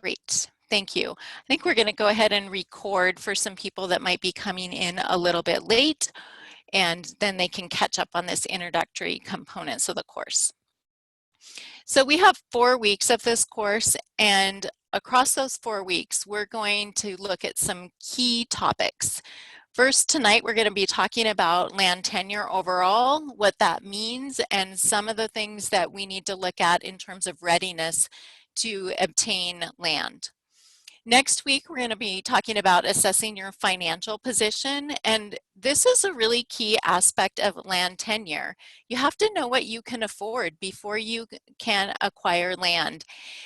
Great, thank you. I think we're going to go ahead and record for some people that might be coming in a little bit late, and then they can catch up on this introductory components of the course. So we have 4 weeks of this course, and across those 4 weeks, we're going to look at some key topics. First, tonight we're going to be talking about land tenure overall, what that means, and some of the things that we need to look at in terms of readiness to obtain land. Next week, we're going to be talking about assessing your financial position, and this is a really key aspect of land tenure. You have to know what you can afford before you can acquire land.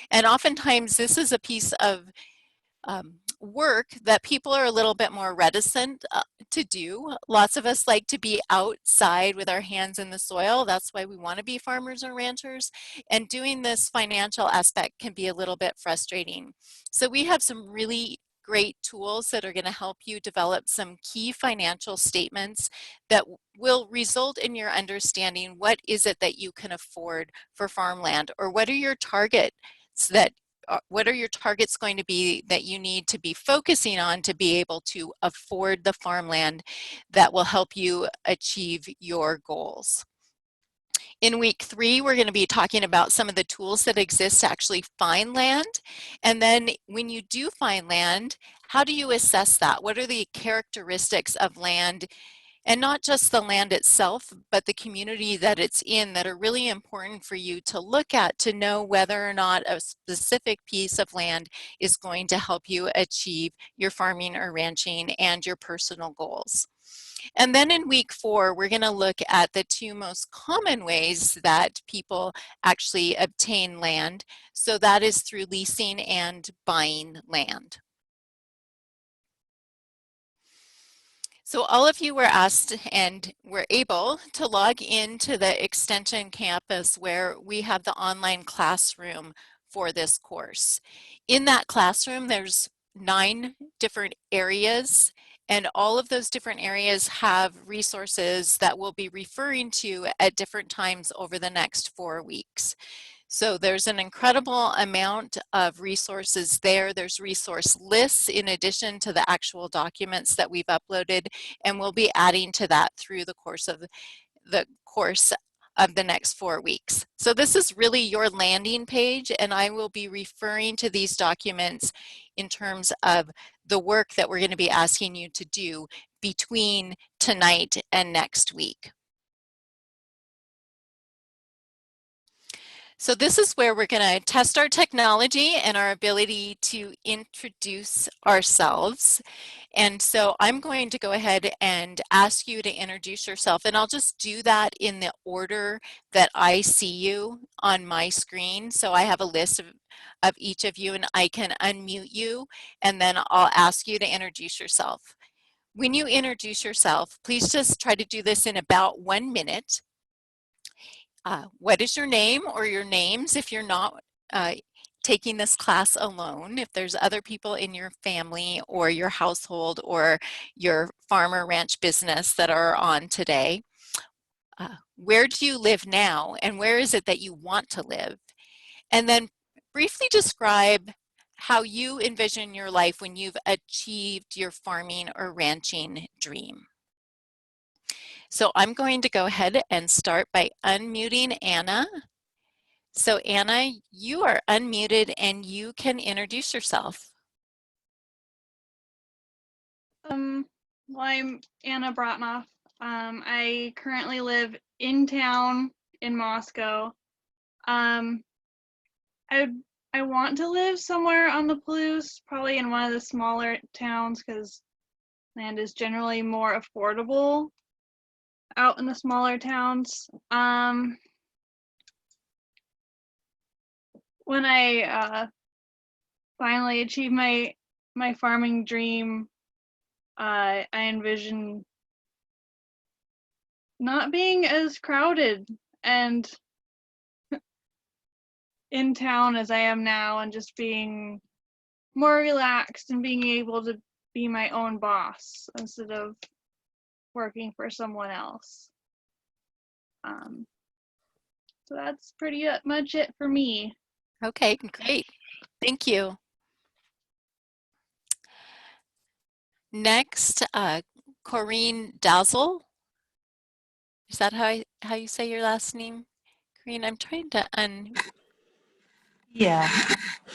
And oftentimes, this is a piece of work that people are a little bit more reticent to do. Lots of us like to be outside with our hands in the soil. That's why we want to be farmers or ranchers. And doing this financial aspect can be a little bit frustrating. So we have some really great tools that are going to help you develop some key financial statements that will result in your understanding what is it that you can afford for farmland, or what are your targets what are your targets going to be that you need to be focusing on to be able to afford the farmland that will help you achieve your goals. In week 3, we're going to be talking about some of the tools that exist to actually find land. And then when you do find land, how do you assess that? What are the characteristics of land? And not just the land itself, but the community that it's in that are really important for you to look at to know whether or not a specific piece of land is going to help you achieve your farming or ranching and your personal goals. And then in week 4, we're going to look at the 2 most common ways that people actually obtain land. So that is through leasing and buying land. So all of you were asked and were able to log into the Extension campus where we have the online classroom for this course. In that classroom, there's 9 different areas, and all of those different areas have resources that we'll be referring to at different times over the next 4 weeks. So there's an incredible amount of resources there. There's resource lists in addition to the actual documents that we've uploaded, and we'll be adding to that through the course of the next 4 weeks. So this is really your landing page, and I will be referring to these documents in terms of the work that we're going to be asking you to do between tonight and next week. So this is where we're going to test our technology and our ability to introduce ourselves. And so I'm going to go ahead and ask you to introduce yourself, and I'll just do that in the order that I see you on my screen. So I have a list of each of you, and I can unmute you, and then I'll ask you to introduce yourself. When you introduce yourself, please just try to do this in about 1 minute. What is your name or your names if you're not taking this class alone? If there's other people in your family or your household or your farm or ranch business that are on today. Where do you live now, and where is it that you want to live? And then briefly describe how you envision your life when you've achieved your farming or ranching dream. So I'm going to go ahead and start by unmuting Anna. So Anna, you are unmuted and you can introduce yourself. Well, I'm Anna Bratnoff. I currently live in town in Moscow. I want to live somewhere on the Palouse, probably in one of the smaller towns, because land is generally more affordable out in the smaller towns. When I finally achieve my farming dream, I envision not being as crowded and in town as I am now, and just being more relaxed and being able to be my own boss instead of working for someone else. So that's pretty much it for me. Okay, great. Thank you. Next, Corinne Dazzle. Is that how you say your last name? Corinne, I'm trying to Yeah,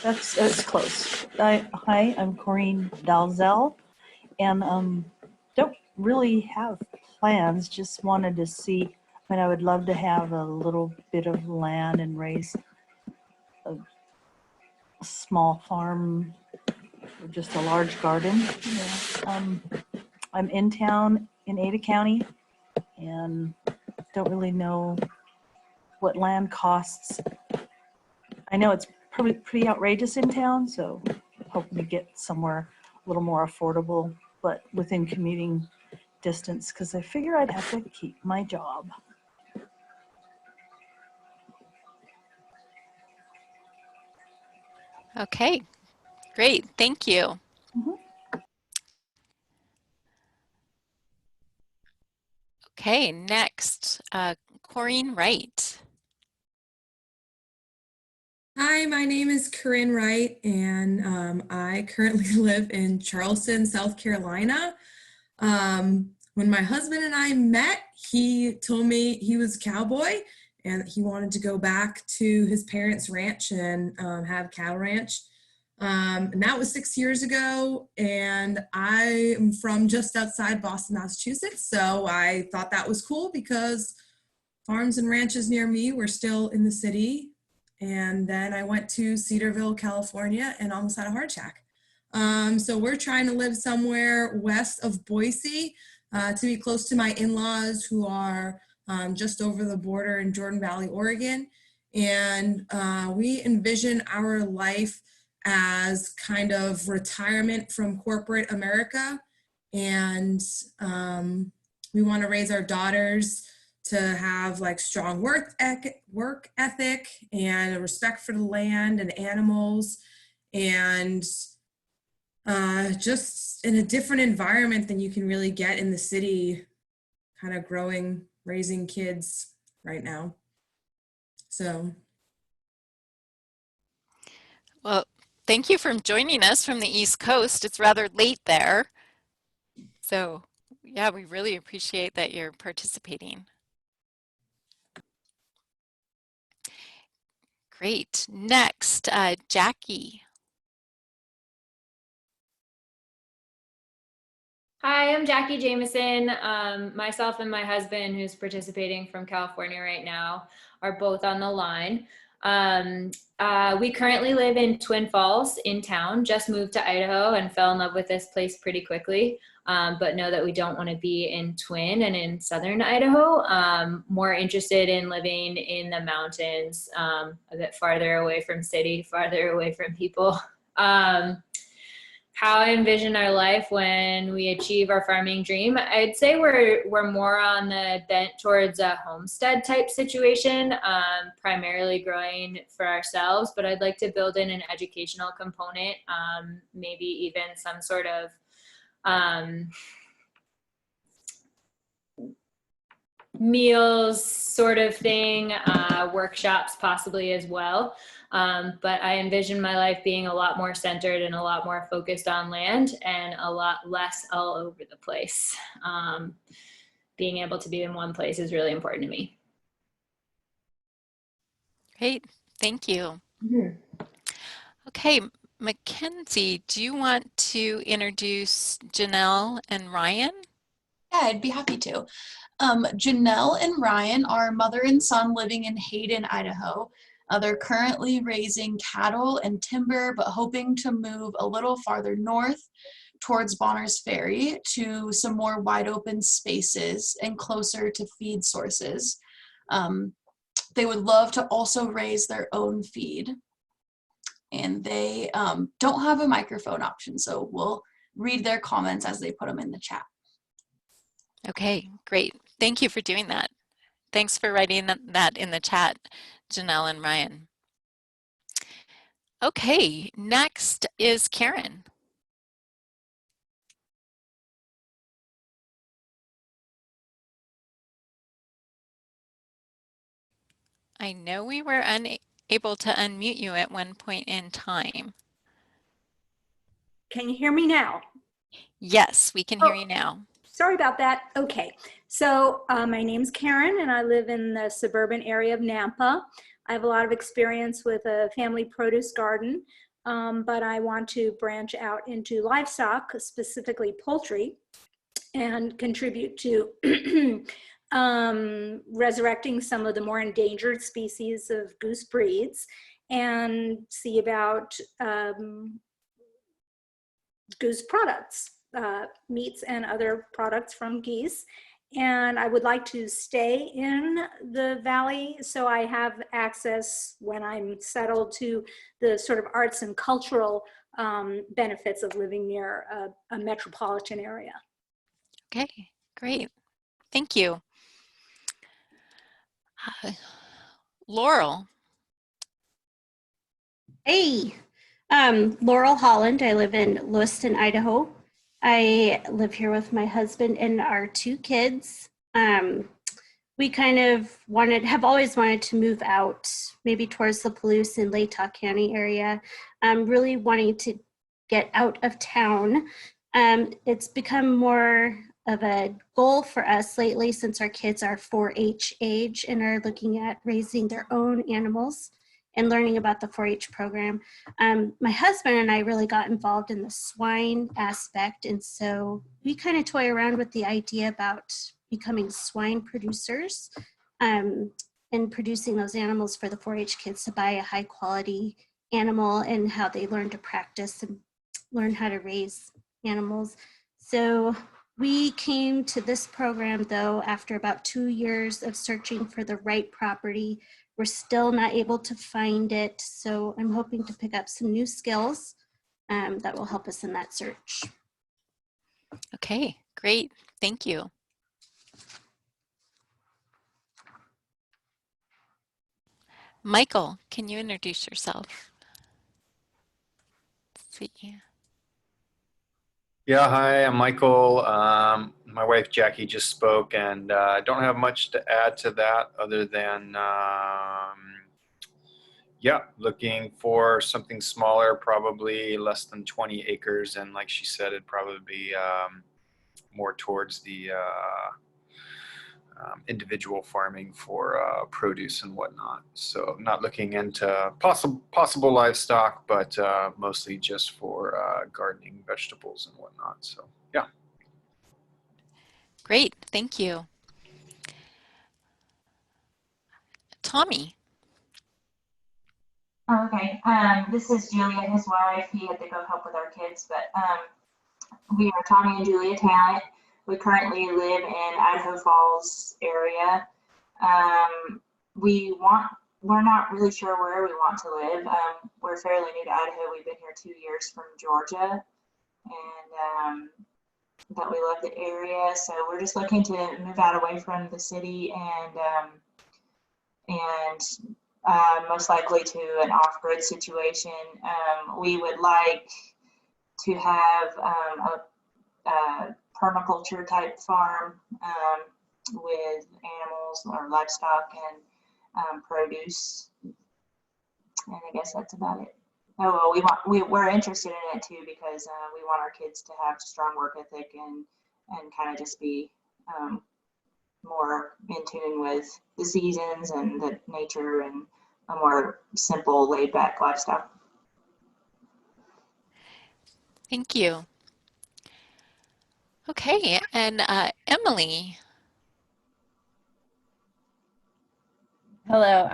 that's close. Hi, I'm Corinne Dalzell, and don't really have plans. Just wanted to see. I would love to have a little bit of land and raise a small farm, or just a large garden. Yeah. I'm in town in Ada County, and don't really know what land costs. I know it's probably pretty outrageous in town, so hoping to get somewhere a little more affordable, but within commuting distance, because I figure I'd have to keep my job. Okay, great, thank you. Mhm. Okay, next, Corinne Wright. Hi, my name is Corinne Wright, and I currently live in Charleston, South Carolina. When my husband and I met, he told me he was a cowboy and he wanted to go back to his parents' ranch and have a cattle ranch. And that was 6 years ago, and I am from just outside Boston, Massachusetts, so I thought that was cool because farms and ranches near me were still in the city. And then I went to Cedarville, California, and almost had a heart attack. So we're trying to live somewhere west of Boise to be close to my in-laws who are just over the border in Jordan Valley, Oregon. And we envision our life as kind of retirement from corporate America. And we want to raise our daughters to have like strong work ethic and a respect for the land and animals, and just in a different environment than you can really get in the city, kind of raising kids right now. So. Well, thank you for joining us from the East Coast. It's rather late there. So yeah, we really appreciate that you're participating. Great. Next, Jackie. Hi, I'm Jackie Jameson. Myself and my husband, who's participating from California right now, are both on the line. We currently live in Twin Falls in town, just moved to Idaho and fell in love with this place pretty quickly, but know that we don't want to be in Twin and in southern Idaho. More interested in living in the mountains, a bit farther away from city, farther away from people. How I envision our life when we achieve our farming dream, I'd say we're more on the bent towards a homestead type situation, primarily growing for ourselves, but I'd like to build in an educational component, maybe even some sort of meals sort of thing, workshops possibly as well. But I envision my life being a lot more centered and a lot more focused on land and a lot less all over the place. Being able to be in one place is really important to me. Great, thank you. Mm-hmm. Okay, Mackenzie, do you want to introduce Janelle and Ryan? Yeah, I'd be happy to. Janelle and Ryan are mother and son living in Hayden, Idaho. They're currently raising cattle and timber, but hoping to move a little farther north towards Bonner's Ferry to some more wide open spaces and closer to feed sources. They would love to also raise their own feed. And they don't have a microphone option, so we'll read their comments as they put them in the chat. Okay, great. Thank you for doing that. Thanks for writing that in the chat, Janelle and Ryan. Okay, next is Karen. I know we were unable to unmute you at one point in time. Can you hear me now? Yes, we can hear you now. Sorry about that. Okay. So my name's Karen and I live in the suburban area of Nampa. I have a lot of experience with a family produce garden, but I want to branch out into livestock, specifically poultry, and contribute to resurrecting some of the more endangered species of goose breeds and see about goose products, meats and other products from geese. And I would like to stay in the valley so I have access when I'm settled to the sort of arts and cultural benefits of living near a metropolitan area. Okay, great. Thank you. Laurel. Hey, Laurel Holland. I live in Lewiston, Idaho. I live here with my husband and our 2 kids. We kind of have always wanted to move out, maybe towards the Palouse and Latah County area. Really wanting to get out of town. It's become more of a goal for us lately since our kids are 4-H age and are looking at raising their own animals and learning about the 4-H program. My husband and I really got involved in the swine aspect, and so we kind of toy around with the idea about becoming swine producers and producing those animals for the 4-H kids to buy a high quality animal and how they learn to practice and learn how to raise animals. So we came to this program though after about 2 years of searching for the right property. We're still not able to find it, so I'm hoping to pick up some new skills that will help us in that search. Okay, great. Thank you. Michael, can you introduce yourself? Let's see. Yeah, hi, I'm Michael. My wife Jackie just spoke, and I don't have much to add to that other than, yeah, looking for something smaller, probably less than 20 acres. And like she said, it'd probably be more towards the individual farming for produce and whatnot. So not looking into possible livestock, but mostly just for gardening, vegetables and whatnot. So yeah. Great, thank you. Tommy. Okay, this is Julia, his wife. He had to go help with our kids, but we are Tommy and Julia Talent. We currently live in Idaho Falls area. We're not really sure where we want to live. We're fairly new to Idaho. We've been here 2 years from Georgia, and but we love the area. So we're just looking to move out away from the city and most likely to an off-grid situation. We would like to have a permaculture type farm with animals or livestock and produce, and I guess that's about it. Oh well, we're interested in it too because we want our kids to have strong work ethic and kind of just be more in tune with the seasons and the nature and a more simple, laid back lifestyle. Thank you. Okay, and Emily. Hello,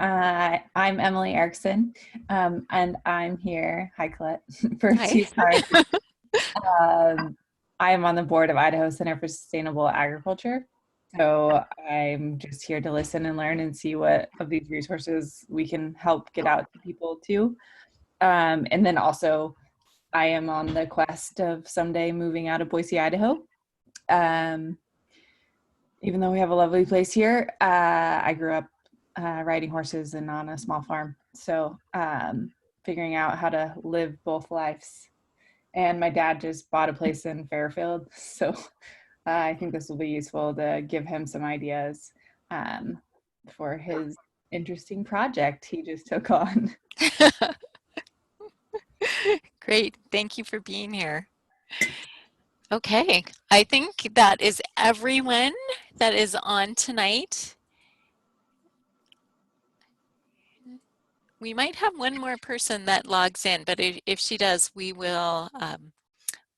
I'm Emily Erickson, and I'm here, hi Colette, for Hi. 2 parts. I am on the board of Idaho Center for Sustainable Agriculture, so I'm just here to listen and learn and see what of these resources we can help get out to people too. And then also, I am on the quest of someday moving out of Boise, Idaho. Even though we have a lovely place here, I grew up riding horses and on a small farm. So figuring out how to live both lives. And my dad just bought a place in Fairfield. So I think this will be useful to give him some ideas for his interesting project he just took on. Great, thank you for being here. Okay, I think that is everyone that is on tonight. We might have one more person that logs in, but if she does, we will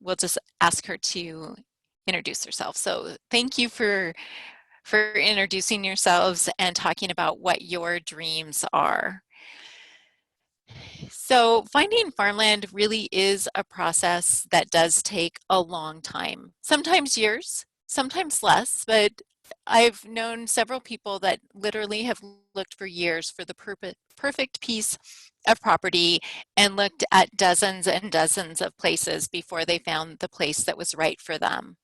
we'll just ask her to introduce herself. So thank you for introducing yourselves and talking about what your dreams are. So finding farmland really is a process that does take a long time, sometimes years, sometimes less, but I've known several people that literally have looked for years for the perfect piece of property and looked at dozens and dozens of places before they found the place that was right for them.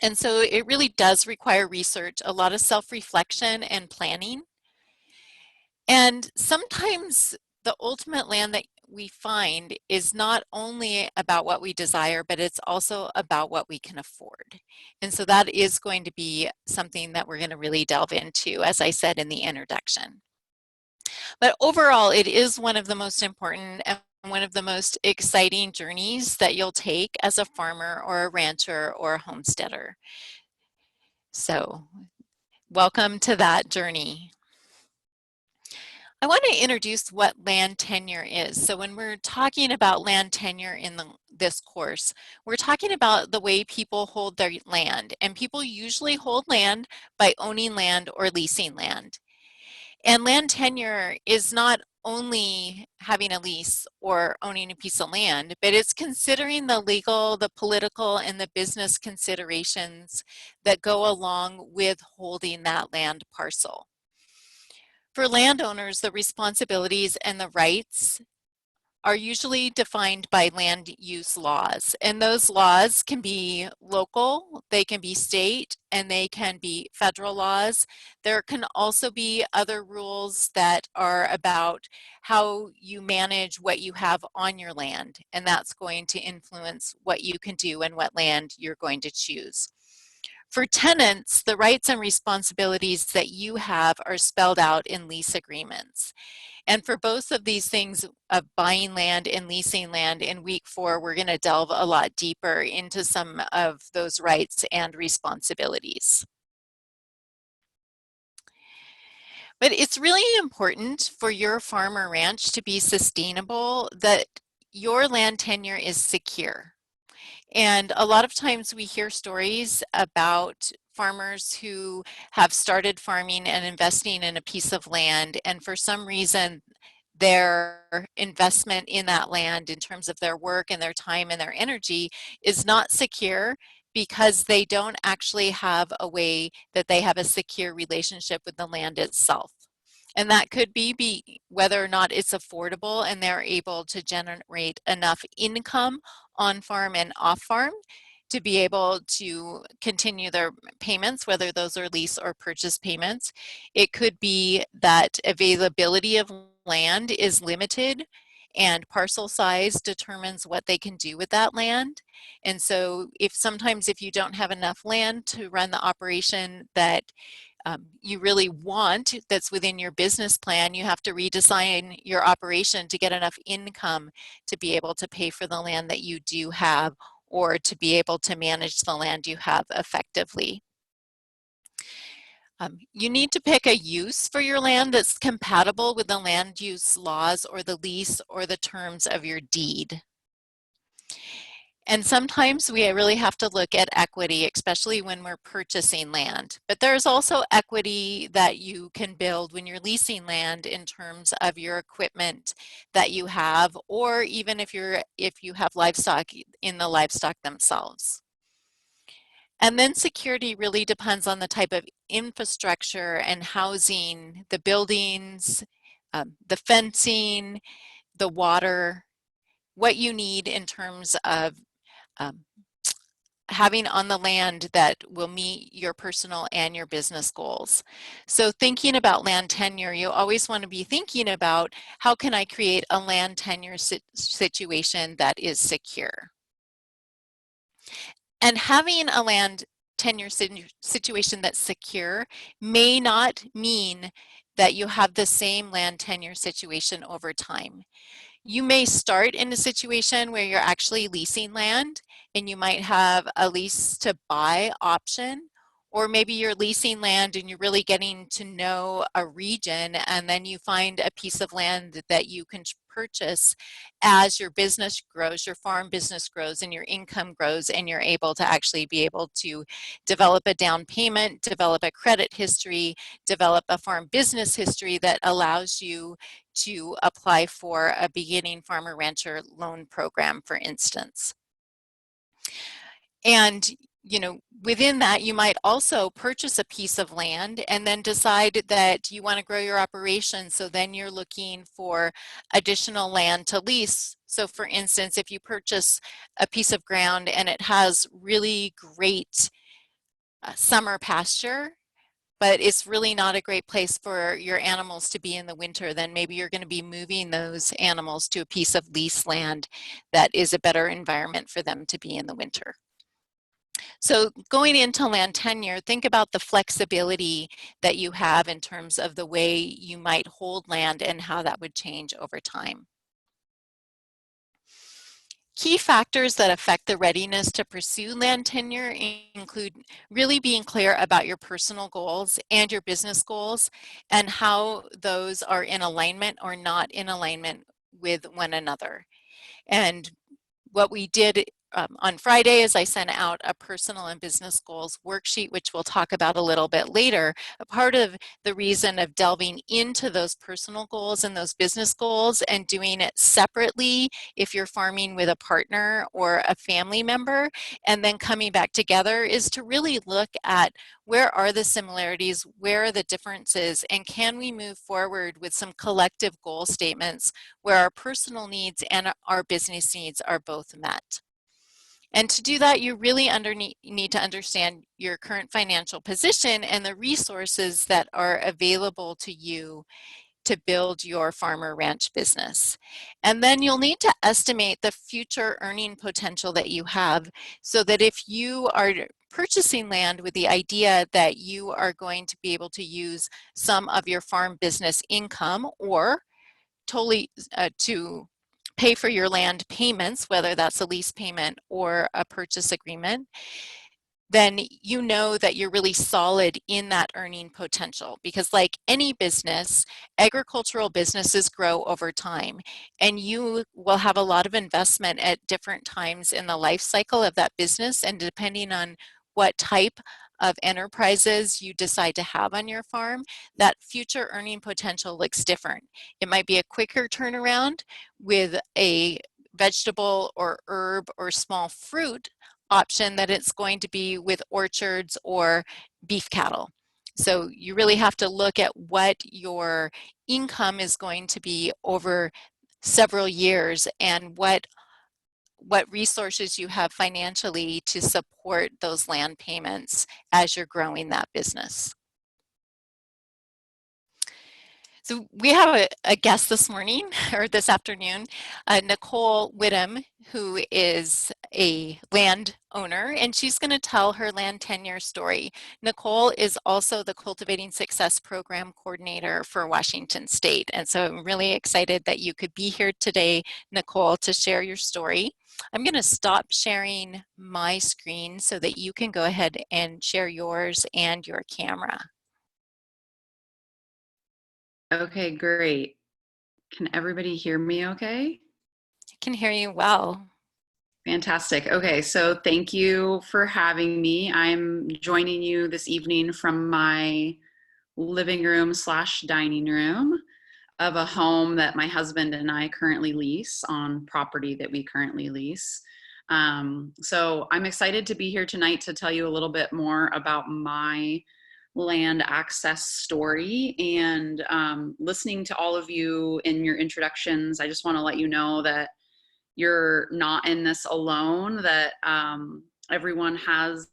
And so it really does require research, a lot of self-reflection and planning. And sometimes the ultimate land that we find is not only about what we desire, but it's also about what we can afford. And so that is going to be something that we're going to really delve into, as I said in the introduction. But overall, it is one of the most important and one of the most exciting journeys that you'll take as a farmer or a rancher or a homesteader. So welcome to that journey. I want to introduce what land tenure is. So when we're talking about land tenure in this course, we're talking about the way people hold their land. And people usually hold land by owning land or leasing land. And land tenure is not only having a lease or owning a piece of land, but it's considering the legal, the political, and the business considerations that go along with holding that land parcel. For landowners, the responsibilities and the rights are usually defined by land use laws. And those laws can be local, they can be state, and they can be federal laws. There can also be other rules that are about how you manage what you have on your land, and that's going to influence what you can do and what land you're going to choose. For tenants, the rights and responsibilities that you have are spelled out in lease agreements. And for both of these things of buying land and leasing land, in week 4, we're going to delve a lot deeper into some of those rights and responsibilities. But it's really important for your farm or ranch to be sustainable that your land tenure is secure. And a lot of times we hear stories about farmers who have started farming and investing in a piece of land, and for some reason their investment in that land in terms of their work and their time and their energy is not secure because they don't actually have a way that they have a secure relationship with the land itself. And that could be whether or not it's affordable and they're able to generate enough income on farm and off farm to be able to continue their payments, whether those are lease or purchase payments. It could be that availability of land is limited and parcel size determines what they can do with that land. And so sometimes if you don't have enough land to run the operation that you really want that's within your business plan, you have to redesign your operation to get enough income to be able to pay for the land that you do have or to be able to manage the land you have effectively. You need to pick a use for your land that's compatible with the land use laws or the lease or the terms of your deed. And sometimes we really have to look at equity, especially when we're purchasing land. But there's also equity that you can build when you're leasing land in terms of your equipment that you have, or even if you have livestock in the livestock themselves. And then security really depends on the type of infrastructure and housing, the buildings, the fencing, the water, what you need in terms of having on the land that will meet your personal and your business goals. So thinking about land tenure, you always want to be thinking about how can I create a land tenure situation that is secure. And having a land tenure situation that's secure may not mean that you have the same land tenure situation over time. You may start in a situation where you're actually leasing land and you might have a lease to buy option, or maybe you're leasing land and you're really getting to know a region, and then you find a piece of land that you can purchase as your business grows, your farm business grows, and your income grows, and you're able to actually be able to develop a down payment, develop a credit history, develop a farm business history that allows you to apply for a beginning farmer rancher loan program, for instance. And within that, you might also purchase a piece of land and then decide that you want to grow your operation. So then you're looking for additional land to lease. So for instance, if you purchase a piece of ground and it has really great summer pasture, but it's really not a great place for your animals to be in the winter, then maybe you're going to be moving those animals to a piece of leased land that is a better environment for them to be in the winter. So going into land tenure, think about the flexibility that you have in terms of the way you might hold land and how that would change over time. Key factors that affect the readiness to pursue land tenure include really being clear about your personal goals and your business goals and how those are in alignment or not in alignment with one another. And what we did on Friday is I sent out a personal and business goals worksheet, which we'll talk about a little bit later. A part of the reason of delving into those personal goals and those business goals and doing it separately if you're farming with a partner or a family member, and then coming back together, is to really look at where are the similarities, where are the differences, and can we move forward with some collective goal statements where our personal needs and our business needs are both met. And to do that, you really need to understand your current financial position and the resources that are available to you to build your farmer ranch business. And then you'll need to estimate the future earning potential that you have, so that if you are purchasing land with the idea that you are going to be able to use some of your farm business income or totally to pay for your land payments, whether that's a lease payment or a purchase agreement, then you know that you're really solid in that earning potential. Because like any business, agricultural businesses grow over time, and you will have a lot of investment at different times in the life cycle of that business, and depending on what type of enterprises you decide to have on your farm, that future earning potential looks different. It might be a quicker turnaround with a vegetable or herb or small fruit option that it's going to be with orchards or beef cattle. So you really have to look at what your income is going to be over several years and what resources you have financially to support those land payments as you're growing that business. So we have a guest this morning, or this afternoon, Nicole Witham, who is a land owner, and she's going to tell her land tenure story. Nicole is also the Cultivating Success Program Coordinator for Washington State, and so I'm really excited that you could be here today, Nicole, to share your story. I'm going to stop sharing my screen so that you can go ahead and share yours and your camera. Okay, great. Can everybody hear me okay? I can hear you well. Fantastic. Okay, so thank you for having me. I'm joining you this evening from my living room / dining room of a home that my husband and I currently lease on property that we currently lease. So I'm excited to be here tonight to tell you a little bit more about my land access story. And listening to all of you in your introductions, I just want to let you know that you're not in this alone, that everyone has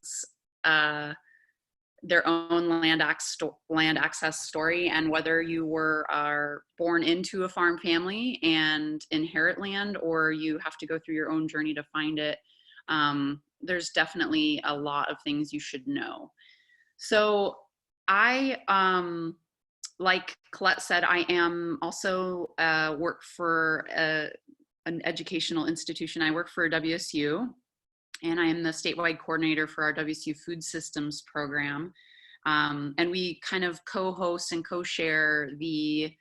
their own land access story. And whether you are born into a farm family and inherit land, or you have to go through your own journey to find it, there's definitely a lot of things you should know. So I, like Colette said, I am also work for an educational institution. I work for WSU, and I am the statewide coordinator for our WSU Food Systems program. And we kind of co-host and co-share the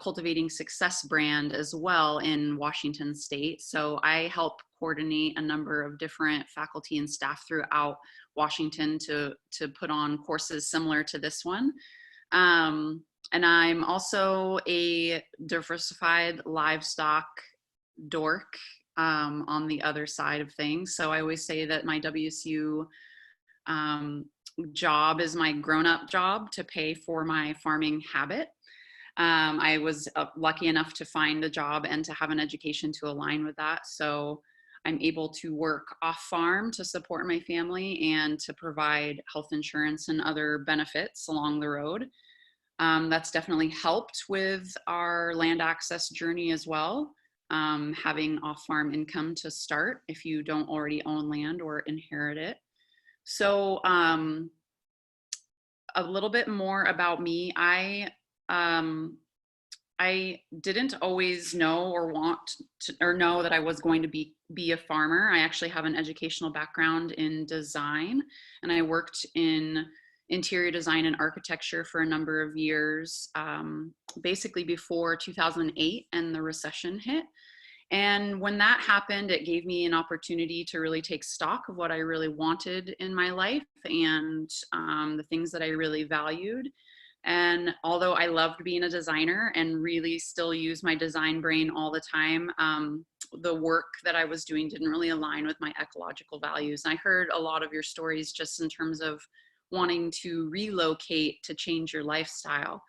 Cultivating Success brand as well in Washington State. So I help coordinate a number of different faculty and staff throughout Washington to put on courses similar to this one. And I'm also a diversified livestock dork on the other side of things. So I always say that my WSU job is my grown-up job to pay for my farming habit. I was lucky enough to find a job and to have an education to align with that. So I'm able to work off farm to support my family and to provide health insurance and other benefits along the road. That's definitely helped with our land access journey as well. Having off-farm income to start if you don't already own land or inherit it. So a little bit more about me. I didn't always know or want to, or know that I was going to be a farmer. I actually have an educational background in design, and I worked in interior design and architecture for a number of years, basically before 2008 and the recession hit. And when that happened, it gave me an opportunity to really take stock of what I really wanted in my life and the things that I really valued. And although I loved being a designer and really still use my design brain all the time, the work that I was doing didn't really align with my ecological values. And I heard a lot of your stories just in terms of wanting to relocate to change your lifestyle.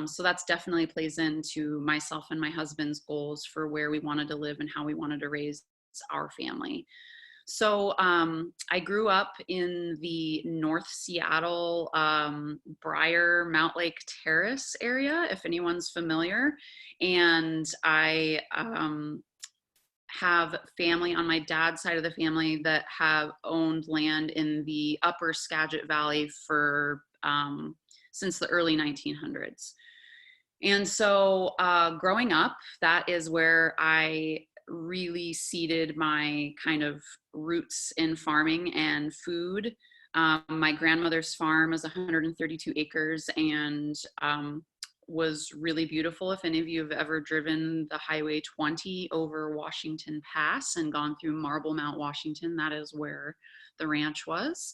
So that's definitely plays into myself and my husband's goals for where we wanted to live and how we wanted to raise our family. So I grew up in the North Seattle, Briar, Mount Lake Terrace area, if anyone's familiar. And I have family on my dad's side of the family that have owned land in the upper Skagit Valley for since the early 1900s. And so growing up, that is where I really seeded my kind of roots in farming and food. My grandmother's farm is 132 acres and was really beautiful. If any of you have ever driven the Highway 20 over Washington Pass and gone through Marble Mount, Washington, that is where the ranch was.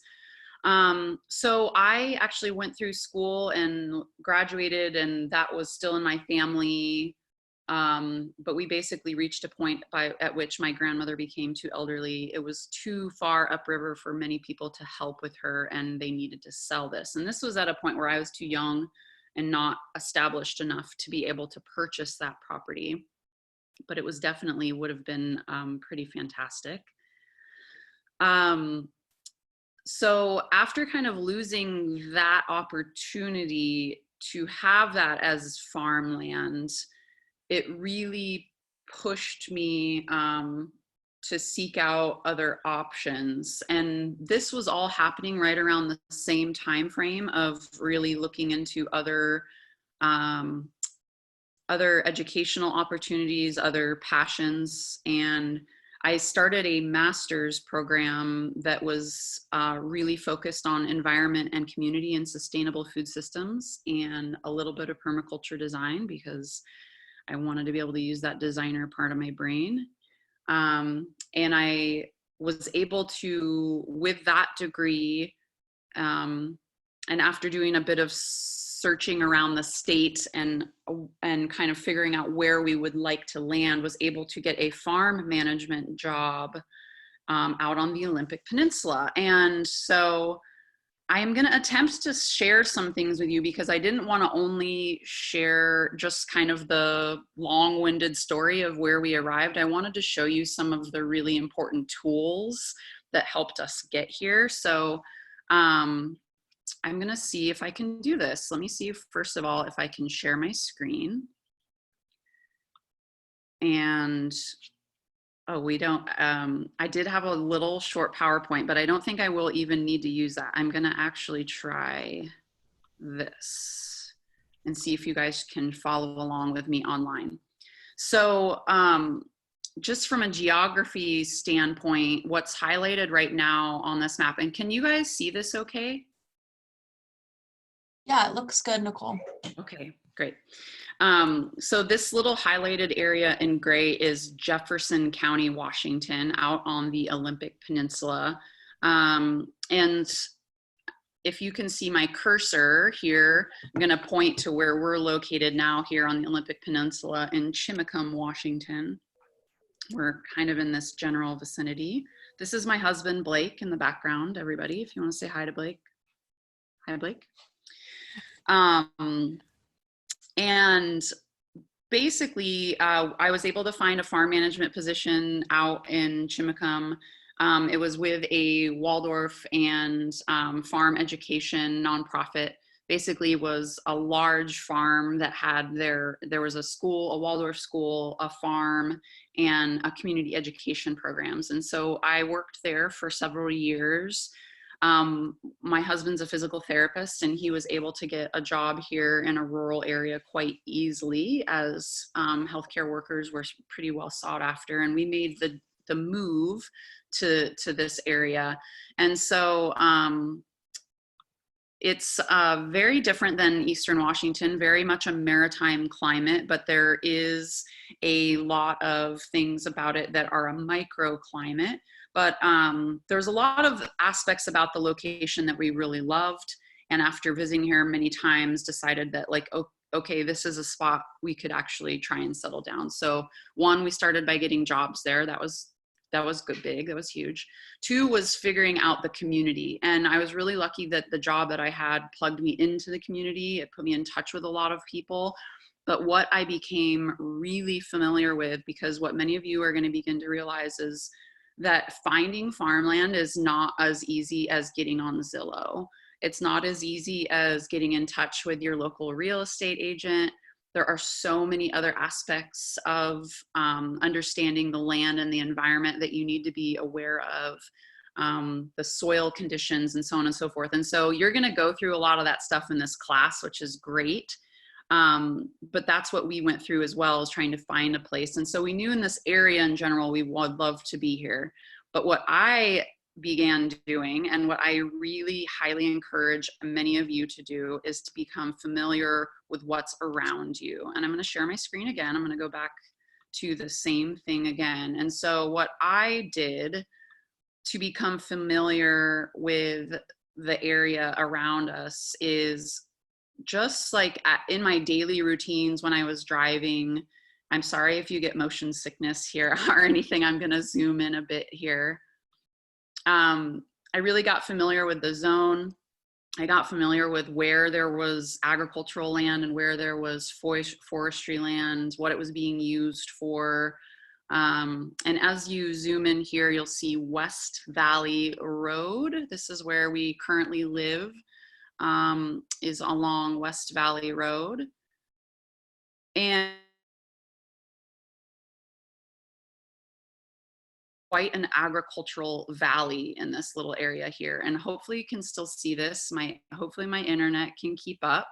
So I actually went through school and graduated, and that was still in my family. But we basically reached a point at which my grandmother became too elderly. It was too far upriver for many people to help with her, and they needed to sell this. And this was at a point where I was too young and not established enough to be able to purchase that property. But it was definitely would have been pretty fantastic. So after kind of losing that opportunity to have that as farmland, it really pushed me to seek out other options. And this was all happening right around the same time frame of really looking into other educational opportunities, other passions. And I started a master's program that was really focused on environment and community and sustainable food systems and a little bit of permaculture design because I wanted to be able to use that designer part of my brain. And I was able to, with that degree, and after doing a bit of searching around the state and kind of figuring out where we would like to land, was able to get a farm management job out on the Olympic Peninsula. And so I am going to attempt to share some things with you because I didn't want to only share just kind of the long-winded story of where we arrived. I wanted to show you some of the really important tools that helped us get here. So I'm going to see if I can do this. Let me see, first of all, if I can share my screen. And oh, we don't, I did have a little short PowerPoint, but I don't think I will even need to use that. I'm gonna actually try this and see if you guys can follow along with me online. So just from a geography standpoint, what's highlighted right now on this map, and can you guys see this okay? Yeah, it looks good, Nicole. Okay, great. So this little highlighted area in gray is Jefferson County, Washington, out on the Olympic Peninsula. And if you can see my cursor here, I'm gonna point to where we're located now here on the Olympic Peninsula in Chimacum, Washington. We're kind of in this general vicinity. This is my husband, Blake, in the background, everybody, if you wanna say hi to Blake. Hi, Blake. And basically, I was able to find a farm management position out in Chimacum. It was with a Waldorf and farm education nonprofit. Basically, was a large farm that had there was a school, a Waldorf school, a farm, and a community education programs. And so I worked there for several years. My husband's a physical therapist, and he was able to get a job here in a rural area quite easily, as healthcare workers were pretty well sought after, and we made the move to this area. And so it's very different than Eastern Washington, very much a maritime climate, but there is a lot of things about it that are a microclimate. But there's a lot of aspects about the location that we really loved. And after visiting here many times, decided that like, okay, this is a spot we could actually try and settle down. So one, we started by getting jobs there. That was good, big, that was huge. Two was figuring out the community. And I was really lucky that the job that I had plugged me into the community. It put me in touch with a lot of people. But what I became really familiar with, because what many of you are going to begin to realize is that finding farmland is not as easy as getting on Zillow. It's not as easy as getting in touch with your local real estate agent. There are so many other aspects of understanding the land and the environment that you need to be aware of, the soil conditions and so on and so forth. And so you're going to go through a lot of that stuff in this class, which is great. But that's what we went through as well, as trying to find a place. And so we knew in this area in general, we would love to be here. But what I began doing, and what I really highly encourage many of you to do, is to become familiar with what's around you. And I'm going to share my screen again. I'm going to go back to the same thing again. And so what I did to become familiar with the area around us is just like in my daily routines when I was driving. I'm sorry if you get motion sickness here or anything. I'm going to zoom in a bit here. I really got familiar with the zone. I got familiar with where there was agricultural land and where there was forestry land, what it was being used for. And as you zoom in here, you'll see West Valley Road. This is where we currently live. Is along West Valley Road. And quite an agricultural valley in this little area here. And hopefully you can still see this. Hopefully my internet can keep up.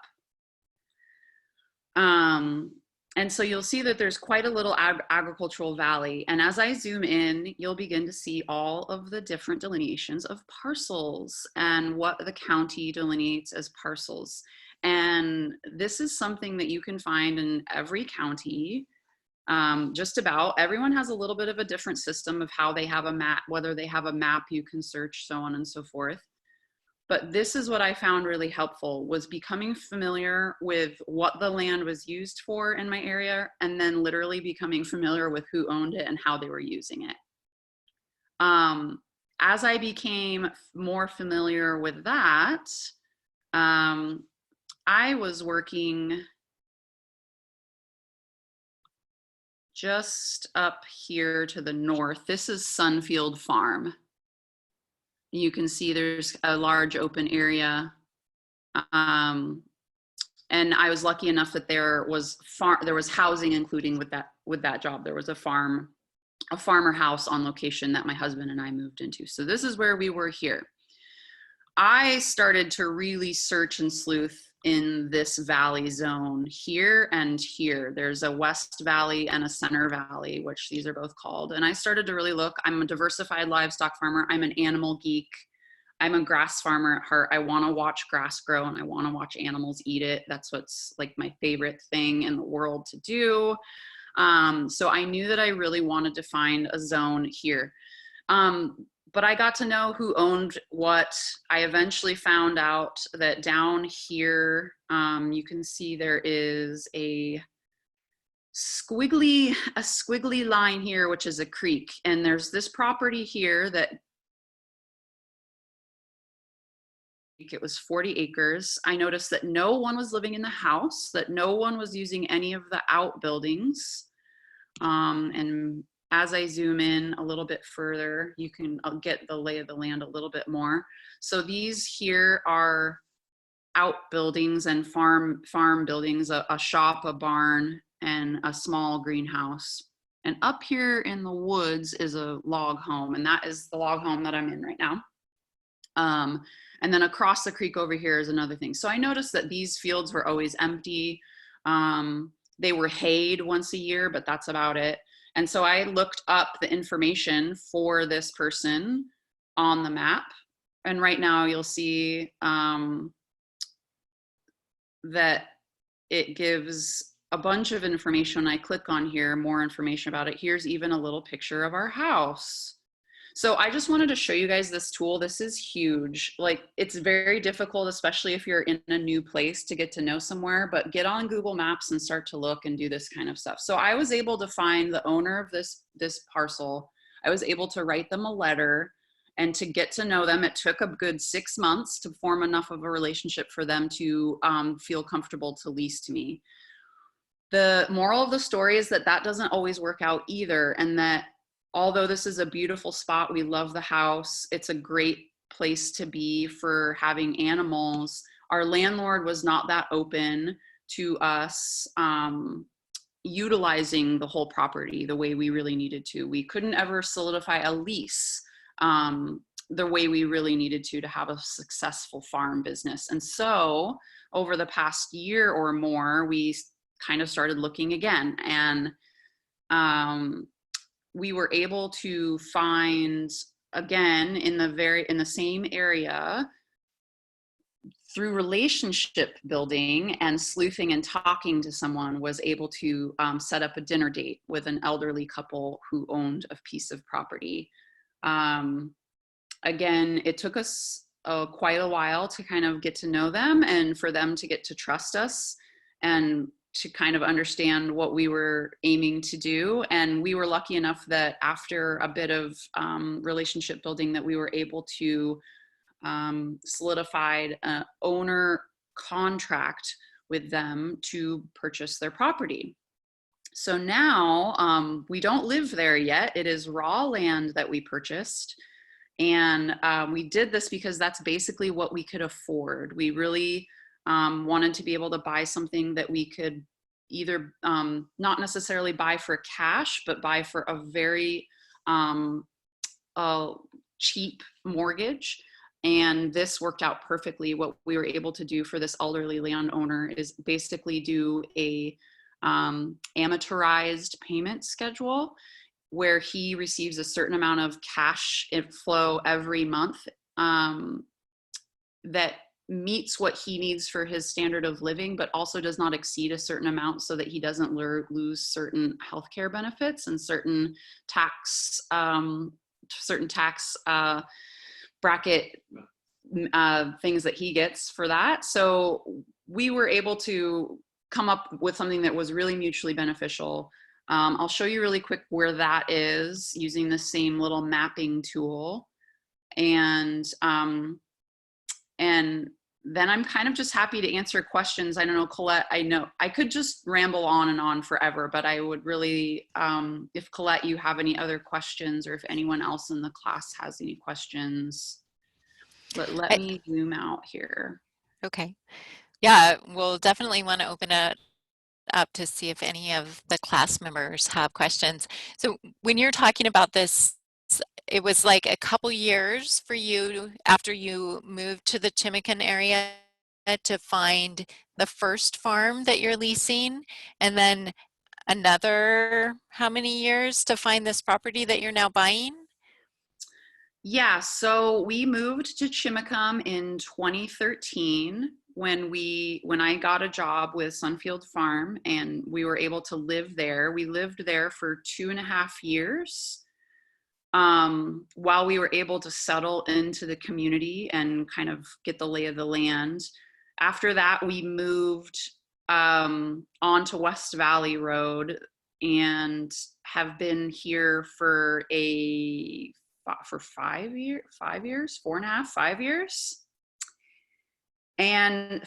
And so you'll see that there's quite a little agricultural valley. And as I zoom in, you'll begin to see all of the different delineations of parcels and what the county delineates as parcels. And this is something that you can find in every county. Just about everyone has a little bit of a different system of how they have a map, whether they have a map you can search, so on and so forth. But this is what I found really helpful, was becoming familiar with what the land was used for in my area, and then literally becoming familiar with who owned it and how they were using it. As I became more familiar with that, I was working just up here to the north. This is Sunfield Farm. You can see there's a large open area. And I was lucky enough that there was housing including with that job. There was a farmer house on location that my husband and I moved into. So this is where we were here. I started to really search and sleuth in this valley zone here and here. There's a West Valley and a Center Valley, which these are both called. And I started to really look. I'm a diversified livestock farmer. I'm an animal geek. I'm a grass farmer at heart. I want to watch grass grow and I want to watch animals eat it. That's what's like my favorite thing in the world to do. So I knew that I really wanted to find a zone here. But I got to know who owned what. I eventually found out that down here, you can see there is a squiggly line here, which is a creek. And there's this property here that it was 40 acres. I noticed that no one was living in the house, that no one was using any of the outbuildings. And as I zoom in a little bit further, you can get the lay of the land a little bit more. So these here are outbuildings and farm buildings, a shop, a barn, and a small greenhouse. And up here in the woods is a log home, and that is the log home that I'm in right now. And then across the creek over here is another thing. So I noticed that these fields were always empty. They were hayed once a year, but that's about it. And so I looked up the information for this person on the map. And right now you'll see that it gives a bunch of information. When I click on here, more information about it. Here's even a little picture of our house. So I just wanted to show you guys this tool. This is huge. Like, it's very difficult, especially if you're in a new place, to get to know somewhere, but get on Google Maps and start to look and do this kind of stuff. So I was able to find the owner of this parcel. I was able to write them a letter and to get to know them. It took a good 6 months to form enough of a relationship for them to feel comfortable to lease to me. The moral of the story is that that doesn't always work out either, and that although this is a beautiful spot, we love the house, it's a great place to be for having animals, our landlord was not that open to us utilizing the whole property the way we really needed to. We couldn't ever solidify a lease the way we really needed to have a successful farm business. And so over the past year or more, we kind of started looking again, and we were able to find, again, in the same area, through relationship building and sleuthing and talking to someone, was able to set up a dinner date with an elderly couple who owned a piece of property. Again, it took us quite a while to kind of get to know them and for them to get to trust us and to kind of understand what we were aiming to do. And we were lucky enough that after a bit of relationship building, that we were able to solidify an owner contract with them to purchase their property. So now we don't live there yet. It is raw land that we purchased. And we did this because that's basically what we could afford. We really wanted to be able to buy something that we could either not necessarily buy for cash, but buy for a very cheap mortgage. And this worked out perfectly. What we were able to do for this elderly landowner is basically do a amortized payment schedule where he receives a certain amount of cash inflow every month that meets what he needs for his standard of living, but also does not exceed a certain amount so that he doesn't lose certain healthcare benefits and certain tax bracket things that he gets for that. So we were able to come up with something that was really mutually beneficial. I'll show you really quick where that is using the same little mapping tool. And then I'm kind of just happy to answer questions. I don't know, Colette, I know I could just ramble on and on forever, but I would really, if Colette, you have any other questions, or if anyone else in the class has any questions, but let me zoom out here. Okay. Yeah, we'll definitely want to open it up to see if any of the class members have questions. So when you're talking about this, it was like a couple years for you after you moved to the Chimacum area to find the first farm that you're leasing, and then another how many years to find this property that you're now buying? Yeah, so we moved to Chimacum in 2013 when I got a job with Sunfield Farm, and we were able to live there. We lived there for 2.5 years while we were able to settle into the community and kind of get the lay of the land. After that, we moved onto West Valley Road and have been here for 5 years, 4.5, 5 years. And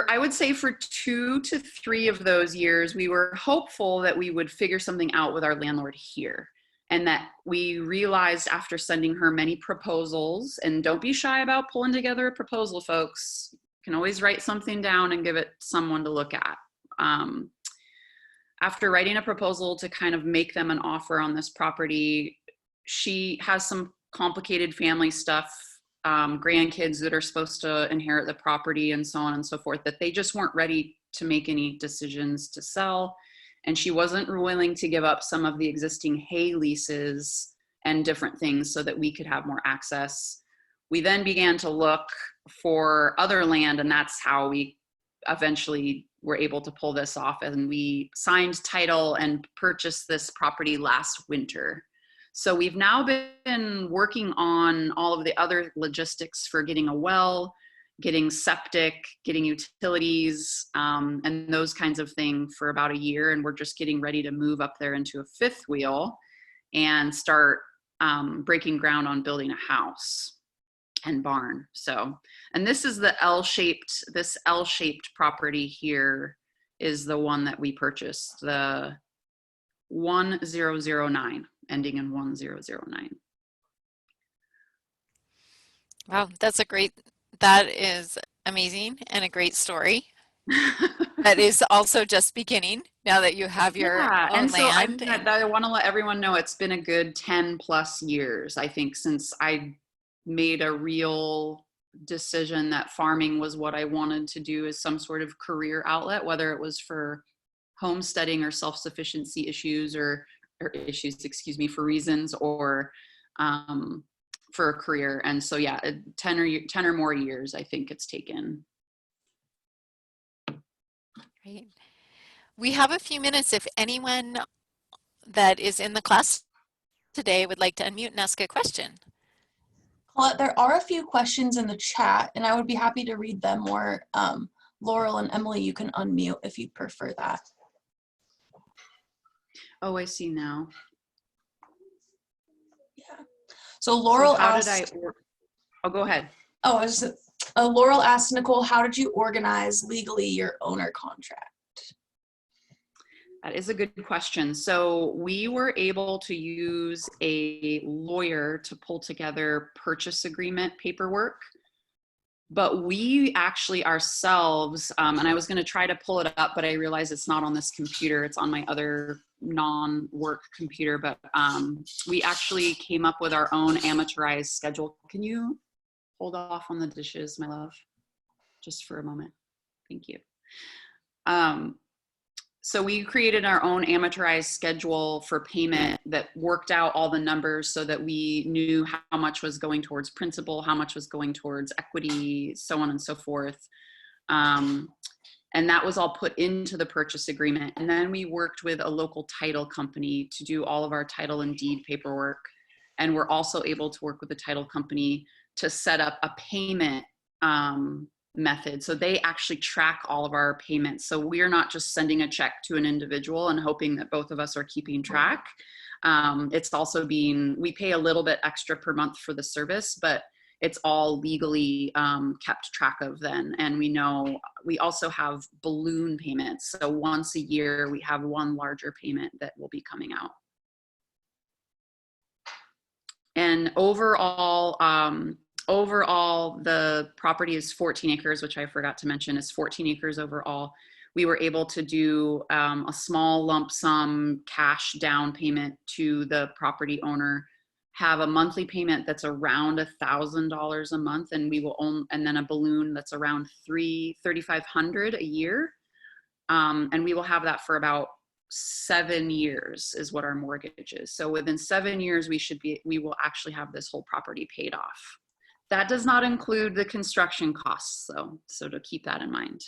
I would say for 2 to 3 of those years, we were hopeful that we would figure something out with our landlord here. And that we realized after sending her many proposals, and don't be shy about pulling together a proposal, folks. You can always write something down and give it someone to look at. After writing a proposal to kind of make them an offer on this property, she has some complicated family stuff, grandkids that are supposed to inherit the property and so on and so forth, that they just weren't ready to make any decisions to sell. And she wasn't willing to give up some of the existing hay leases and different things so that we could have more access. We then began to look for other land, and that's how we eventually were able to pull this off. And we signed title and purchased this property last winter. So we've now been working on all of the other logistics for getting a well, getting septic, getting utilities, and those kinds of things for about a year. And we're just getting ready to move up there into a fifth wheel and start breaking ground on building a house and barn. So, and this is the this L-shaped property here is the one that we purchased, the 1009, ending in 1009. Wow, that is amazing and a great story. That is also just beginning now that you have your own and land. So I want to let everyone know it's been a good 10 plus years, I think, since I made a real decision that farming was what I wanted to do as some sort of career outlet, whether it was for homesteading or self-sufficiency issues or issues, excuse me, for reasons, or for a career. And so, yeah, 10 or more years, I think it's taken. Great. We have a few minutes if anyone that is in the class today would like to unmute and ask a question. Colette, there are a few questions in the chat, and I would be happy to read them, or Laurel and Emily, you can unmute if you prefer that. Oh, I see now. Yeah. So Laurel Oh, go ahead. Oh, Laurel asked Nicole, how did you organize legally your owner contract? That is a good question. So we were able to use a lawyer to pull together purchase agreement paperwork, but we actually ourselves, and I was going to try to pull it up, but I realized it's not on this computer. It's on my other non-work computer, but we actually came up with our own amortized schedule. Can you hold off on the dishes, my love, just for a moment? Thank you. So we created our own amortized schedule for payment that worked out all the numbers so that we knew how much was going towards principal, how much was going towards equity, so on and so forth. And that was all put into the purchase agreement. And then we worked with a local title company to do all of our title and deed paperwork. And we're also able to work with the title company to set up a payment method. So they actually track all of our payments. So we're not just sending a check to an individual and hoping that both of us are keeping track. It's also we pay a little bit extra per month for the service, but it's all legally kept track of then. And we also have balloon payments. So once a year, we have one larger payment that will be coming out. And overall, the property is 14 acres, which I forgot to mention is 14 acres overall. We were able to do a small lump sum cash down payment to the property owner, have a monthly payment that's around $1,000 a month, and we will own, and then a balloon that's around $3,500 a year. And we will have that for about 7 years is what our mortgage is. So within 7 years, we will actually have this whole property paid off. That does not include the construction costs though. So to keep that in mind.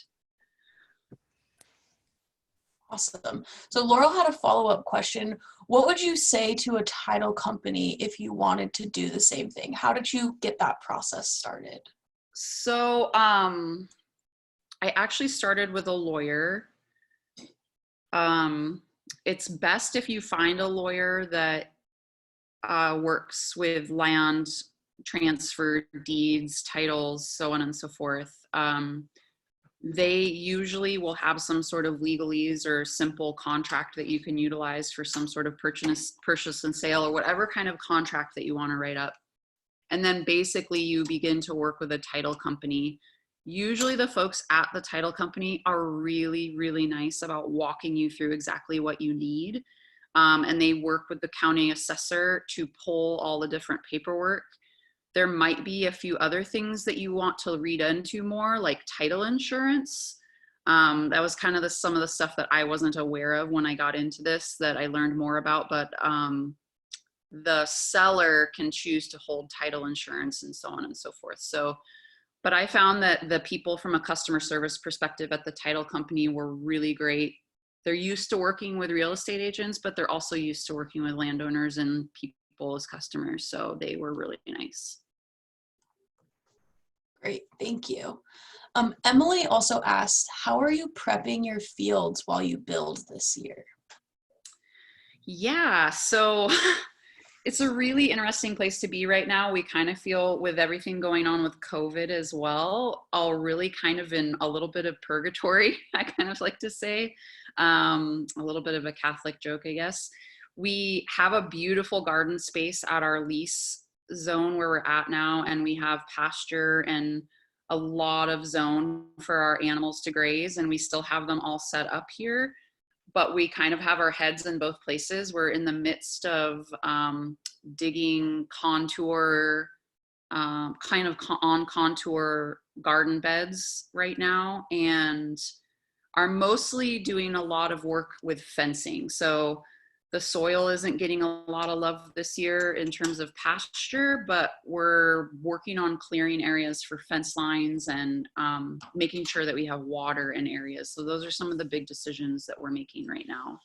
Awesome. So Laurel had a follow-up question. What would you say to a title company if you wanted to do the same thing? How did you get that process started? So I actually started with a lawyer. It's best if you find a lawyer that works with land transfer, deeds, titles, so on and so forth. They usually will have some sort of legalese or simple contract that you can utilize for some sort of purchase and sale, or whatever kind of contract that you want to write up. And then basically you begin to work with a title company. Usually the folks at the title company are really, really nice about walking you through exactly what you need. And they work with the county assessor to pull all the different paperwork. There might be a few other things that you want to read into more, like title insurance. That was kind of some of the stuff that I wasn't aware of when I got into this, that I learned more about, but the seller can choose to hold title insurance and so on and so forth. So, but I found that the people from a customer service perspective at the title company were really great. They're used to working with real estate agents, but they're also used to working with landowners and people as customers. So they were really nice. Great, thank you. Emily also asked, how are you prepping your fields while you build this year? Yeah, so it's a really interesting place to be right now. We kind of feel, with everything going on with COVID as well, all really kind of in a little bit of purgatory, I kind of like to say. A little bit of a Catholic joke, I guess. We have a beautiful garden space at our lease zone where we're at now, and we have pasture and a lot of zone for our animals to graze, and we still have them all set up here, but we kind of have our heads in both places. We're in the midst of digging contour, kind of on contour garden beds right now, and are mostly doing a lot of work with fencing. So the soil isn't getting a lot of love this year in terms of pasture, but we're working on clearing areas for fence lines and making sure that we have water in areas. So those are some of the big decisions that we're making right now.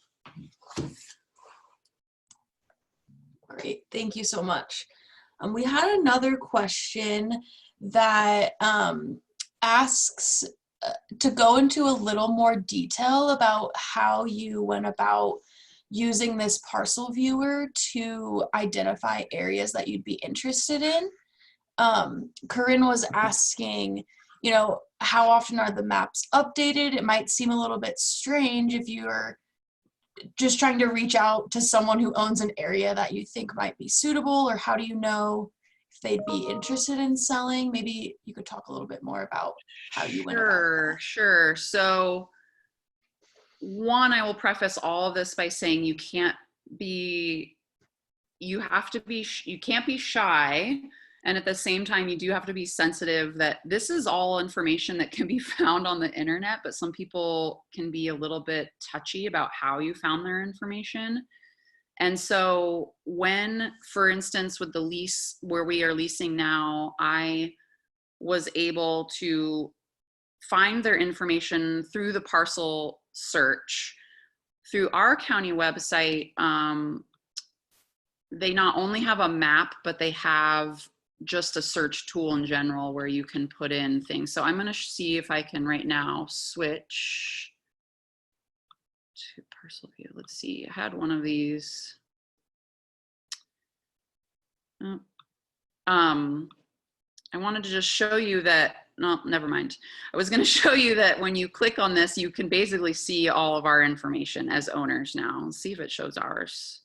Great, thank you so much. We had another question that asks to go into a little more detail about how you went about using this parcel viewer to identify areas that you'd be interested in. Corinne was asking, you know, how often are the maps updated? It might seem a little bit strange if you're just trying to reach out to someone who owns an area that you think might be suitable, or how do you know if they'd be interested in selling? Maybe you could talk a little bit more about how you went about that. Sure. So one, I will preface all of this by saying you can't be shy. And at the same time, you do have to be sensitive that this is all information that can be found on the internet, but some people can be a little bit touchy about how you found their information. And so when, for instance, with the lease where we are leasing now, I was able to find their information through the parcel search. Through our county website, they not only have a map, but they have just a search tool in general where you can put in things. So I'm going to see if I can right now switch to parcel view. Let's see, I had one of these. I wanted to just show you that, no, never mind. I was going to show you that when you click on this, you can basically see all of our information as owners now. Let's see if it shows ours.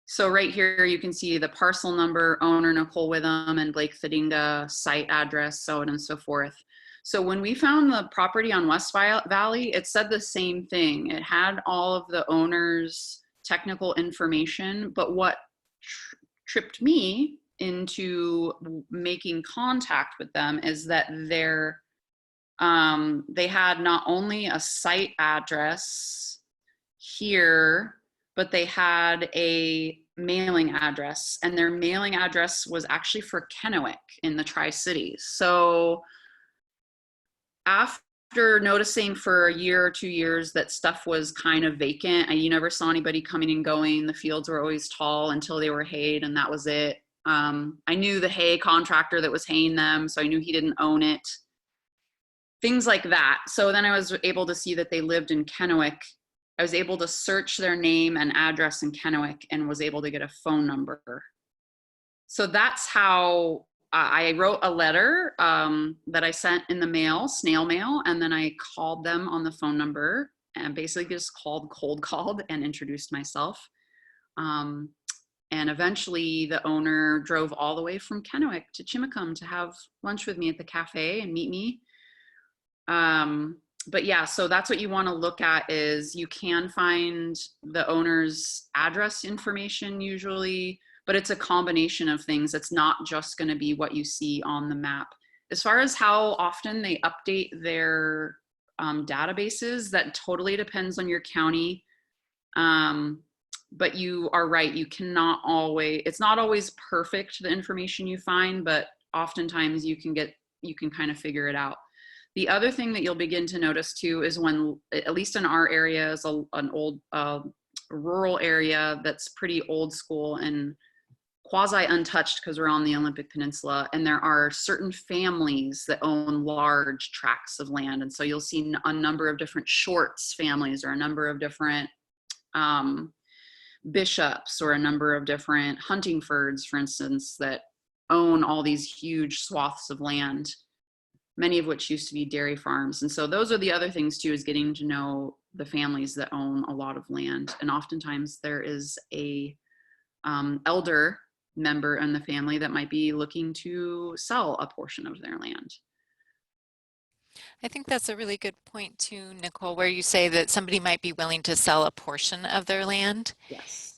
So right here, you can see the parcel number, owner Nicole Witham, and Blake Thedinga, site address, so on and so forth. So when we found the property on West Valley, it said the same thing. It had all of the owner's technical information, but what tripped me into making contact with them is that they had not only a site address here, but they had a mailing address, and their mailing address was actually for Kennewick in the Tri-Cities. So after noticing for a year or 2 years that stuff was kind of vacant, and you never saw anybody coming and going, the fields were always tall until they were hayed, and that was it. I knew the hay contractor that was haying them, so I knew he didn't own it. Things like that. So then I was able to see that they lived in Kennewick. I was able to search their name and address in Kennewick and was able to get a phone number. So that's how I wrote a letter that I sent in the mail, snail mail, and then I called them on the phone number and basically just cold called and introduced myself. And eventually the owner drove all the way from Kennewick to Chimacum to have lunch with me at the cafe and meet me. But yeah, so that's what you want to look at is you can find the owner's address information usually, but it's a combination of things. It's not just going to be what you see on the map. As far as how often they update their databases, that totally depends on your county. But you are right, you cannot always, it's not always perfect, the information you find, but oftentimes you can kind of figure it out. The other thing that you'll begin to notice too is when, at least in our area, is an old rural area that's pretty old school and quasi untouched because we're on the Olympic Peninsula, and there are certain families that own large tracts of land. And so you'll see a number of different Shorts families or a number of different bishops or a number of different Huntingfords, for instance, that own all these huge swaths of land, many of which used to be dairy farms. And so those are the other things too, is getting to know the families that own a lot of land. And oftentimes there is a elder member in the family that might be looking to sell a portion of their land. I think that's a really good point too, Nicole, where you say that somebody might be willing to sell a portion of their land. Yes.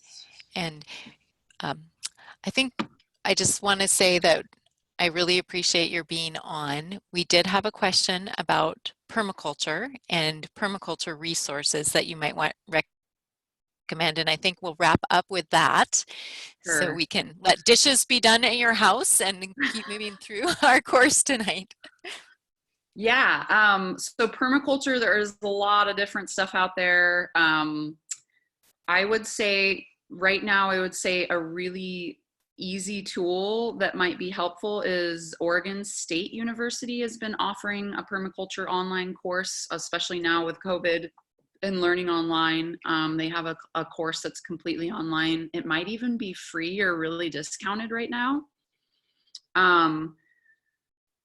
And I think I just want to say that I really appreciate your being on. We did have a question about permaculture and permaculture resources that you might want recommend, and I think we'll wrap up with that. Sure. So we can let dishes be done at your house and keep moving through our course tonight. Yeah, so permaculture, there is a lot of different stuff out there. I would say right now, I would say a really easy tool that might be helpful is Oregon State University has been offering a permaculture online course, especially now with COVID and learning online. They have a course that's completely online. It might even be free or really discounted right now.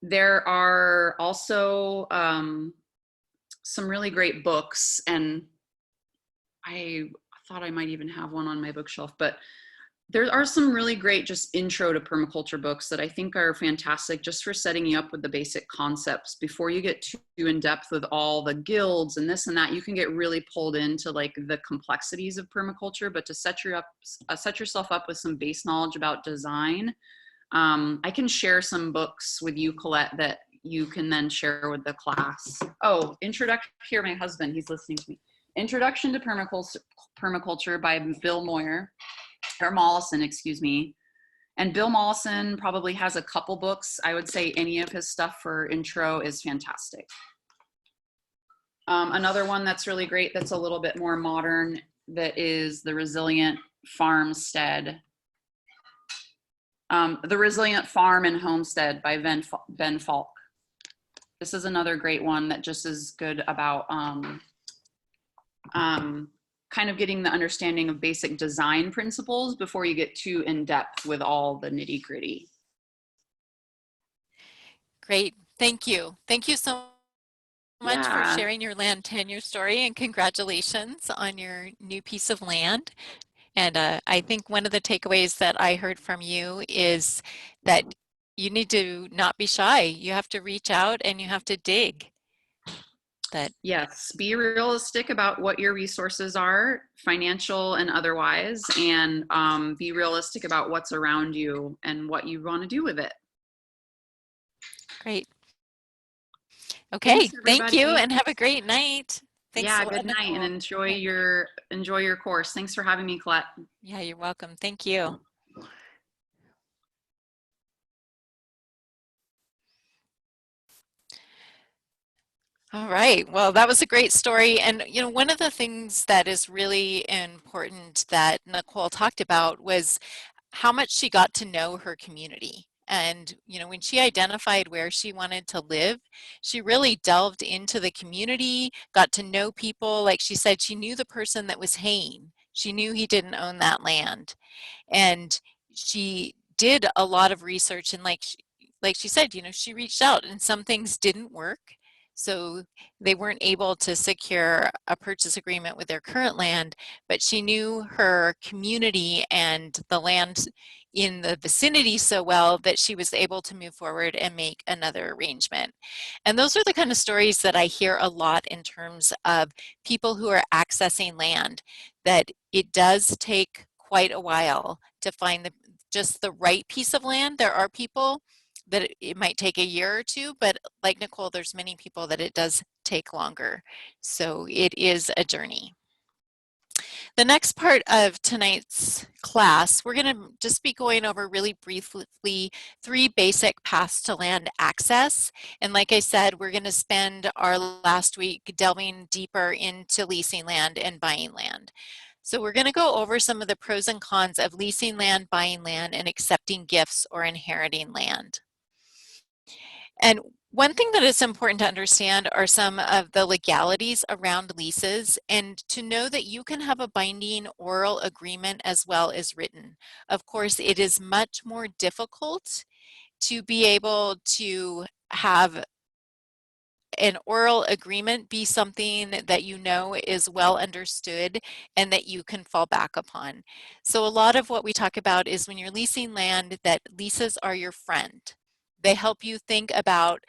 There are also some really great books, and I thought I might even have one on my bookshelf, but there are some really great just intro to permaculture books that I think are fantastic just for setting you up with the basic concepts. Before you get too in depth with all the guilds and this and that, you can get really pulled into like the complexities of permaculture, but to set yourself up with some base knowledge about design. I can share some books with you, Colette, that you can then share with the class. Oh, introduction, here, my husband, he's listening to me. Introduction to Permaculture by Bill Mollison, excuse me. And Bill Mollison probably has a couple books. I would say any of his stuff for intro is fantastic. Another one that's really great, that's a little bit more modern, that is The Resilient Farmstead. The Resilient Farm and Homestead by Ben Falk. This is another great one that just is good about kind of getting the understanding of basic design principles before you get too in depth with all the nitty gritty. Great, thank you. Thank you so much for sharing your land tenure story, and congratulations on your new piece of land. And I think one of the takeaways that I heard from you is that you need to not be shy. You have to reach out and you have to dig. That Yes, be realistic about what your resources are, financial and otherwise, and be realistic about what's around you and what you want to do with it. great. Okay, Thanks, thank you, everybody. and have a great night. Thanks Yeah, a lot, good night, and Nicole. enjoy your course. Thanks for having me, Colette. Yeah, you're welcome. Thank you. All right. Well, that was a great story. And, you know, one of the things that is really important that Nicole talked about was how much she got to know her community. And, you know, when she identified where she wanted to live, she really delved into the community, got to know people. Like she said, she knew the person that was haying. She knew he didn't own that land. And she did a lot of research, and like she said, you know, she reached out and some things didn't work. So they weren't able to secure a purchase agreement with their current land, but she knew her community and the land in the vicinity so well that she was able to move forward and make another arrangement. And those are the kind of stories that I hear a lot in terms of people who are accessing land, that it does take quite a while to find just the right piece of land. There are people that it might take a year or two, but like Nicole, there's many people that it does take longer. So it is a journey. The next part of tonight's class, we're going to just be going over really briefly 3 basic paths to land access. And like I said, we're going to spend our last week delving deeper into leasing land and buying land. So we're going to go over some of the pros and cons of leasing land, buying land, and accepting gifts or inheriting land. And one thing that is important to understand are some of the legalities around leases, and to know that you can have a binding oral agreement as well as written. Of course, it is much more difficult to be able to have an oral agreement be something that you know is well understood and that you can fall back upon. So a lot of what we talk about is when you're leasing land, that leases are your friend. They help you think about,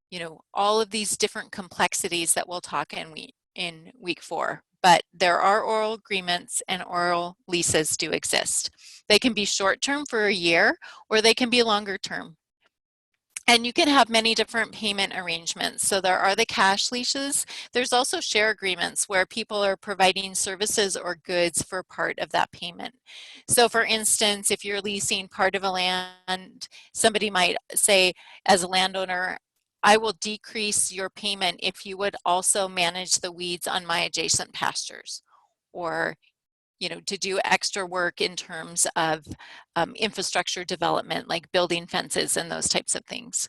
you know, all of these different complexities that we'll talk in week 4. But there are oral agreements, and oral leases do exist. They can be short-term for a year, or they can be longer-term. And you can have many different payment arrangements. So there are the cash leases. There's also share agreements where people are providing services or goods for part of that payment. So for instance, if you're leasing part of a land, somebody might say, as a landowner, I will decrease your payment if you would also manage the weeds on my adjacent pastures, or, you know, to do extra work in terms of infrastructure development, like building fences and those types of things.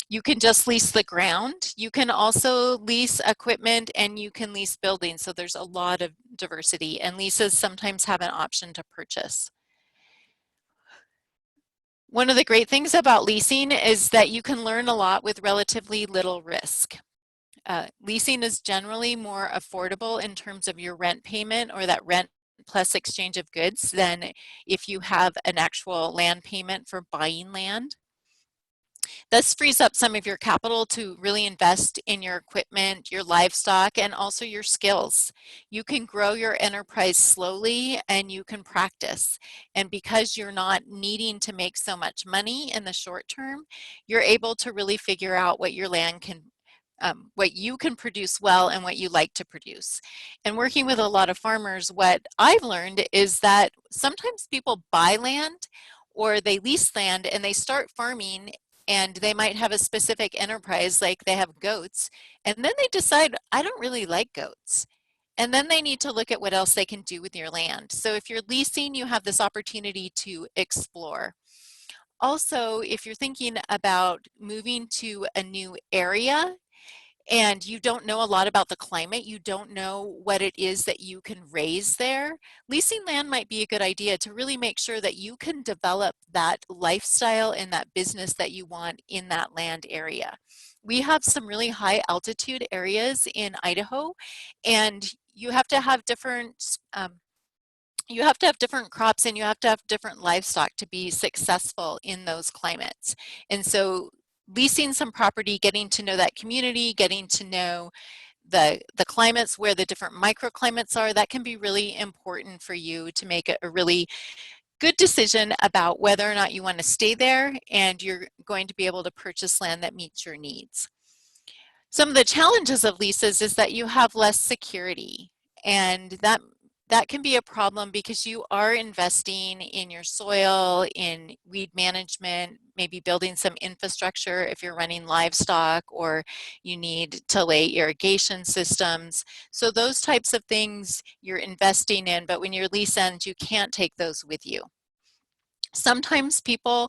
You can just lease the ground. You can also lease equipment, and you can lease buildings. So there's a lot of diversity, and leases sometimes have an option to purchase. One of the great things about leasing is that you can learn a lot with relatively little risk. Leasing is generally more affordable in terms of your rent payment, or that rent plus exchange of goods, than if you have an actual land payment for buying land. This frees up some of your capital to really invest in your equipment, your livestock, and also your skills. You can grow your enterprise slowly, and you can practice. And because you're not needing to make so much money in the short term, you're able to really figure out what your land can what you can produce well and what you like to produce. And working with a lot of farmers, what I've learned is that sometimes people buy land or they lease land and they start farming, and they might have a specific enterprise, like they have goats, and then they decide, I don't really like goats. And then they need to look at what else they can do with your land. So if you're leasing, you have this opportunity to explore. Also, if you're thinking about moving to a new area, and you don't know a lot about the climate, you don't know what it is that you can raise there, leasing land might be a good idea to really make sure that you can develop that lifestyle and that business that you want in that land area. We have some really high altitude areas in Idaho, and you have to have different crops, and you have to have different livestock to be successful in those climates. And so leasing some property, getting to know that community, getting to know the climates, where the different microclimates are, that can be really important for you to make a really good decision about whether or not you want to stay there and you're going to be able to purchase land that meets your needs. Some of the challenges of leases is that you have less security, and that can be a problem because you are investing in your soil, in weed management, maybe building some infrastructure if you're running livestock, or you need to lay irrigation systems. So those types of things you're investing in, but when your lease ends, you can't take those with you. Sometimes people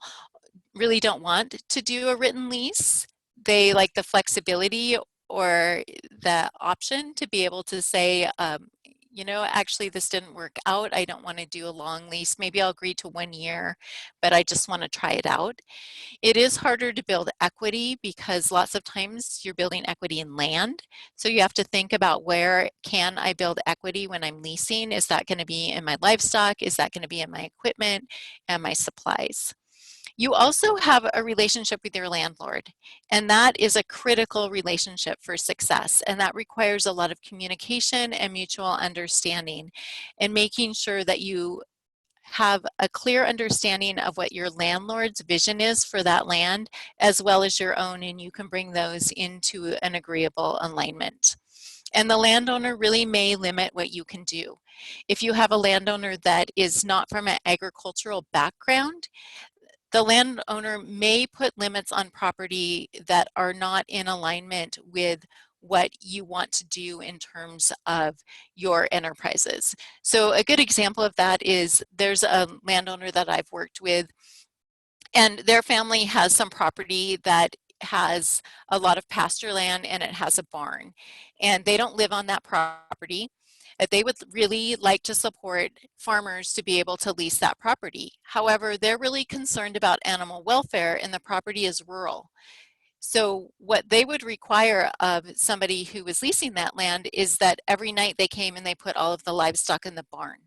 really don't want to do a written lease. They like the flexibility or the option to be able to say, you know, actually this didn't work out. I don't want to do a long lease. Maybe I'll agree to 1 year, but I just want to try it out. It is harder to build equity because lots of times you're building equity in land. So you have to think about, where can I build equity when I'm leasing? Is that going to be in my livestock? Is that going to be in my equipment and my supplies? You also have a relationship with your landlord, and that is a critical relationship for success, and that requires a lot of communication and mutual understanding, and making sure that you have a clear understanding of what your landlord's vision is for that land, as well as your own, and you can bring those into an agreeable alignment. And the landowner really may limit what you can do. If you have a landowner that is not from an agricultural background, the landowner may put limits on property that are not in alignment with what you want to do in terms of your enterprises. So a good example of that is, there's a landowner that I've worked with, and their family has some property that has a lot of pasture land and it has a barn, and they don't live on that property. They would really like to support farmers to be able to lease that property. However, they're really concerned about animal welfare, and the property is rural. So what they would require of somebody who was leasing that land is that every night they came and they put all of the livestock in the barn.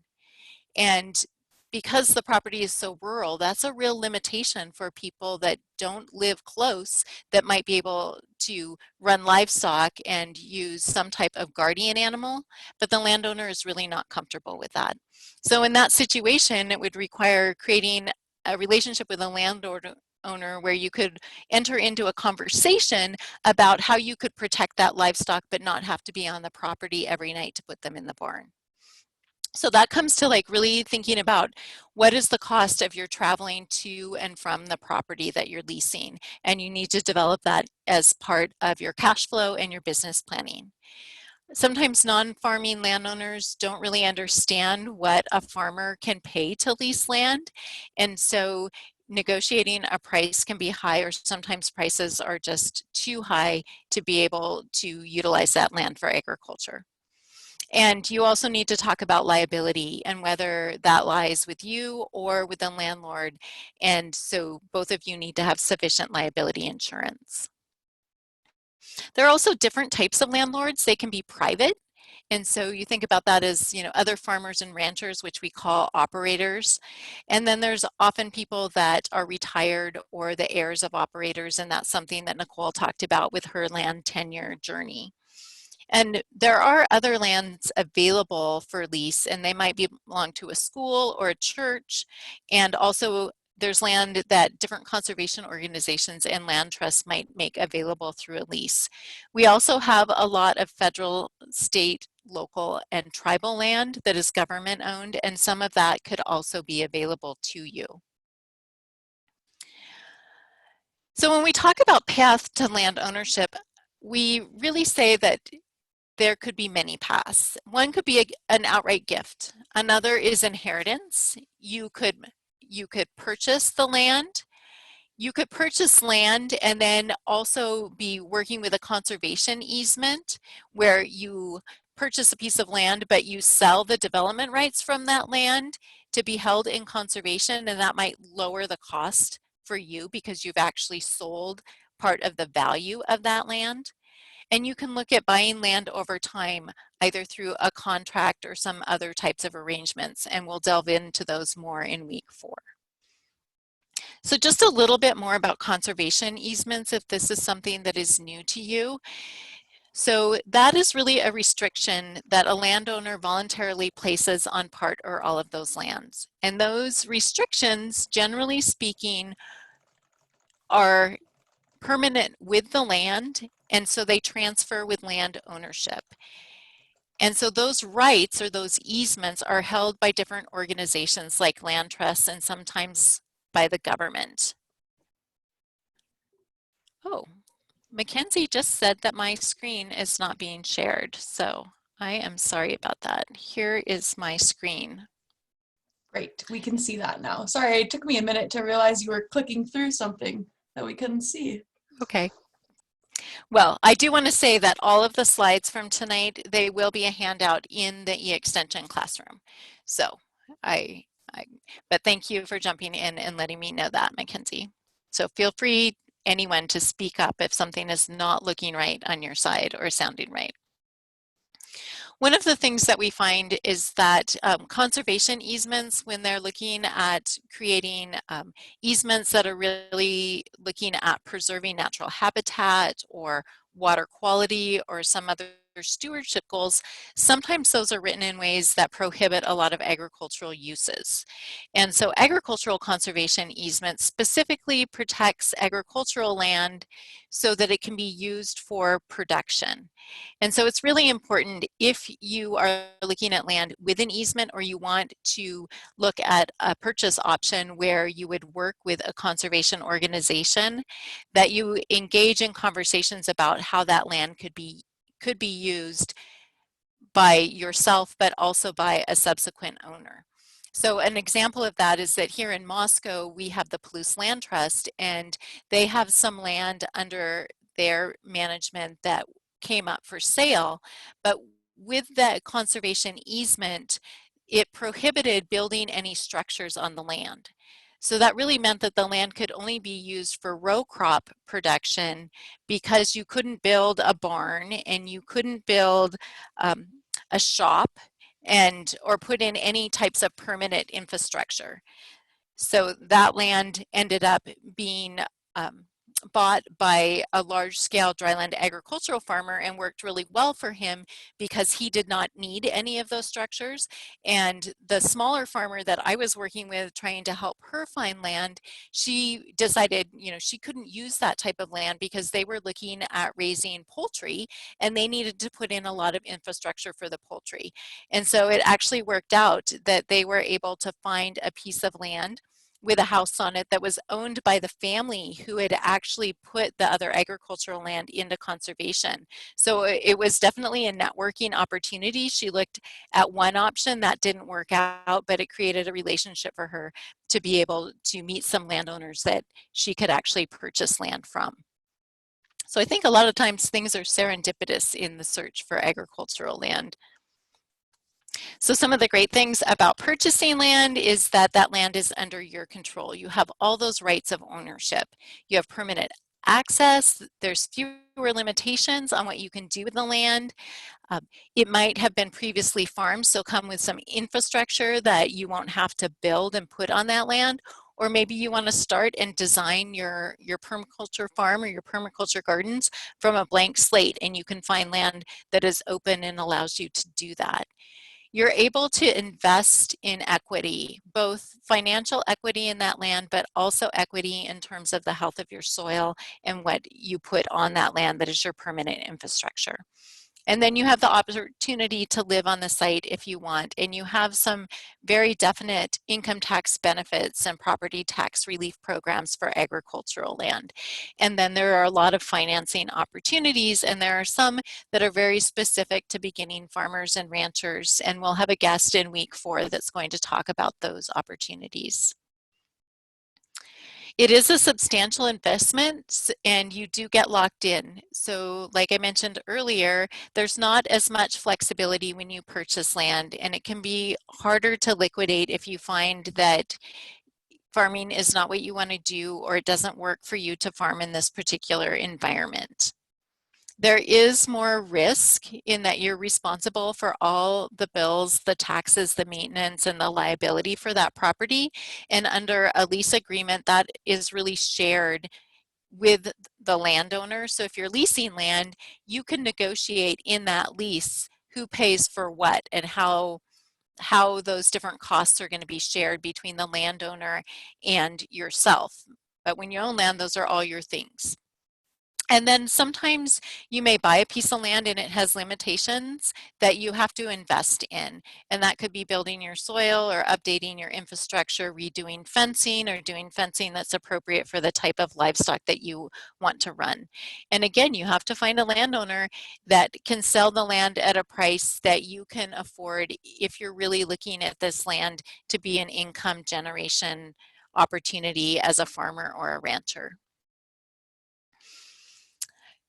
And because the property is so rural, that's a real limitation for people that don't live close, that might be able to run livestock and use some type of guardian animal, but the landowner is really not comfortable with that. So in that situation, it would require creating a relationship with a landowner where you could enter into a conversation about how you could protect that livestock but not have to be on the property every night to put them in the barn. So that comes to like really thinking about, what is the cost of your traveling to and from the property that you're leasing, and you need to develop that as part of your cash flow and your business planning. Sometimes non-farming landowners don't really understand what a farmer can pay to lease land, and so negotiating a price can be high, or sometimes prices are just too high to be able to utilize that land for agriculture. And you also need to talk about liability and whether that lies with you or with the landlord. And so both of you need to have sufficient liability insurance. There are also different types of landlords. They can be private. And so you think about that as, you know, other farmers and ranchers, which we call operators. And then there's often people that are retired or the heirs of operators. And that's something that Nicole talked about with her land tenure journey. And there are other lands available for lease, and they might belong to a school or a church. And also there's land that different conservation organizations and land trusts might make available through a lease. We also have a lot of federal, state, local, and tribal land that is government owned, and some of that could also be available to you. So when we talk about path to land ownership, we really say that there could be many paths. One could be an outright gift. Another is inheritance. You could purchase the land. You could purchase land and then also be working with a conservation easement, where you purchase a piece of land but you sell the development rights from that land to be held in conservation, and that might lower the cost for you because you've actually sold part of the value of that land. And you can look at buying land over time, either through a contract or some other types of arrangements, and we'll delve into those more in week 4. So just a little bit more about conservation easements, if this is something that is new to you. So that is really a restriction that a landowner voluntarily places on part or all of those lands. And those restrictions, generally speaking, are permanent with the land, and so they transfer with land ownership. And so those rights or those easements are held by different organizations like land trusts and sometimes by the government. Oh, Mackenzie just said that my screen is not being shared, so I am sorry about that. Here is my screen. Great, we can see that now. Sorry, it took me a minute to realize you were clicking through something that we couldn't see. Okay. Well, I do want to say that all of the slides from tonight, they will be a handout in the e-extension classroom. So but thank you for jumping in and letting me know that, Mackenzie. So feel free, anyone, to speak up if something is not looking right on your side or sounding right. One of the things that we find is that conservation easements, when they're looking at creating easements that are really looking at preserving natural habitat or water quality or some other stewardship goals, sometimes those are written in ways that prohibit a lot of agricultural uses. And so agricultural conservation easement specifically protects agricultural land so that it can be used for production. And so it's really important, if you are looking at land with an easement or you want to look at a purchase option where you would work with a conservation organization, that you engage in conversations about how that land could be used by yourself, but also by a subsequent owner. So an example of that is that here in Moscow, we have the Palouse Land Trust, and they have some land under their management that came up for sale, but with the conservation easement, it prohibited building any structures on the land. So that really meant that the land could only be used for row crop production, because you couldn't build a barn and you couldn't build a shop or put in any types of permanent infrastructure. So that land ended up being bought by a large-scale dryland agricultural farmer and worked really well for him because he did not need any of those structures. And the smaller farmer that I was working with, trying to help her find land, she decided, she couldn't use that type of land because they were looking at raising poultry and they needed to put in a lot of infrastructure for the poultry. And so it actually worked out that they were able to find a piece of land with a house on it that was owned by the family who had actually put the other agricultural land into conservation. So it was definitely a networking opportunity. She looked at one option that didn't work out, but it created a relationship for her to be able to meet some landowners that she could actually purchase land from. So I think a lot of times things are serendipitous in the search for agricultural land. So some of the great things about purchasing land is that that land is under your control. You have all those rights of ownership. You have permanent access. There's fewer limitations on what you can do with the land. It might have been previously farmed, so come with some infrastructure that you won't have to build and put on that land. Or maybe you want to start and design your permaculture farm or your permaculture gardens from a blank slate, and you can find land that is open and allows you to do that. You're able to invest in equity, both financial equity in that land, but also equity in terms of the health of your soil and what you put on that land that is your permanent infrastructure. And then you have the opportunity to live on the site if you want, and you have some very definite income tax benefits and property tax relief programs for agricultural land. And then there are a lot of financing opportunities, and there are some that are very specific to beginning farmers and ranchers, and we'll have a guest in week 4 that's going to talk about those opportunities. It is a substantial investment and you do get locked in. So like I mentioned earlier, there's not as much flexibility when you purchase land, and it can be harder to liquidate if you find that farming is not what you want to do or it doesn't work for you to farm in this particular environment. There is more risk in that you're responsible for all the bills, the taxes, the maintenance, and the liability for that property. And under a lease agreement, that is really shared with the landowner. So if you're leasing land, you can negotiate in that lease who pays for what and how those different costs are going to be shared between the landowner and yourself. But when you own land, those are all your things. And then sometimes you may buy a piece of land and it has limitations that you have to invest in. And that could be building your soil or updating your infrastructure, redoing fencing, or doing fencing that's appropriate for the type of livestock that you want to run. And again, you have to find a landowner that can sell the land at a price that you can afford if you're really looking at this land to be an income generation opportunity as a farmer or a rancher.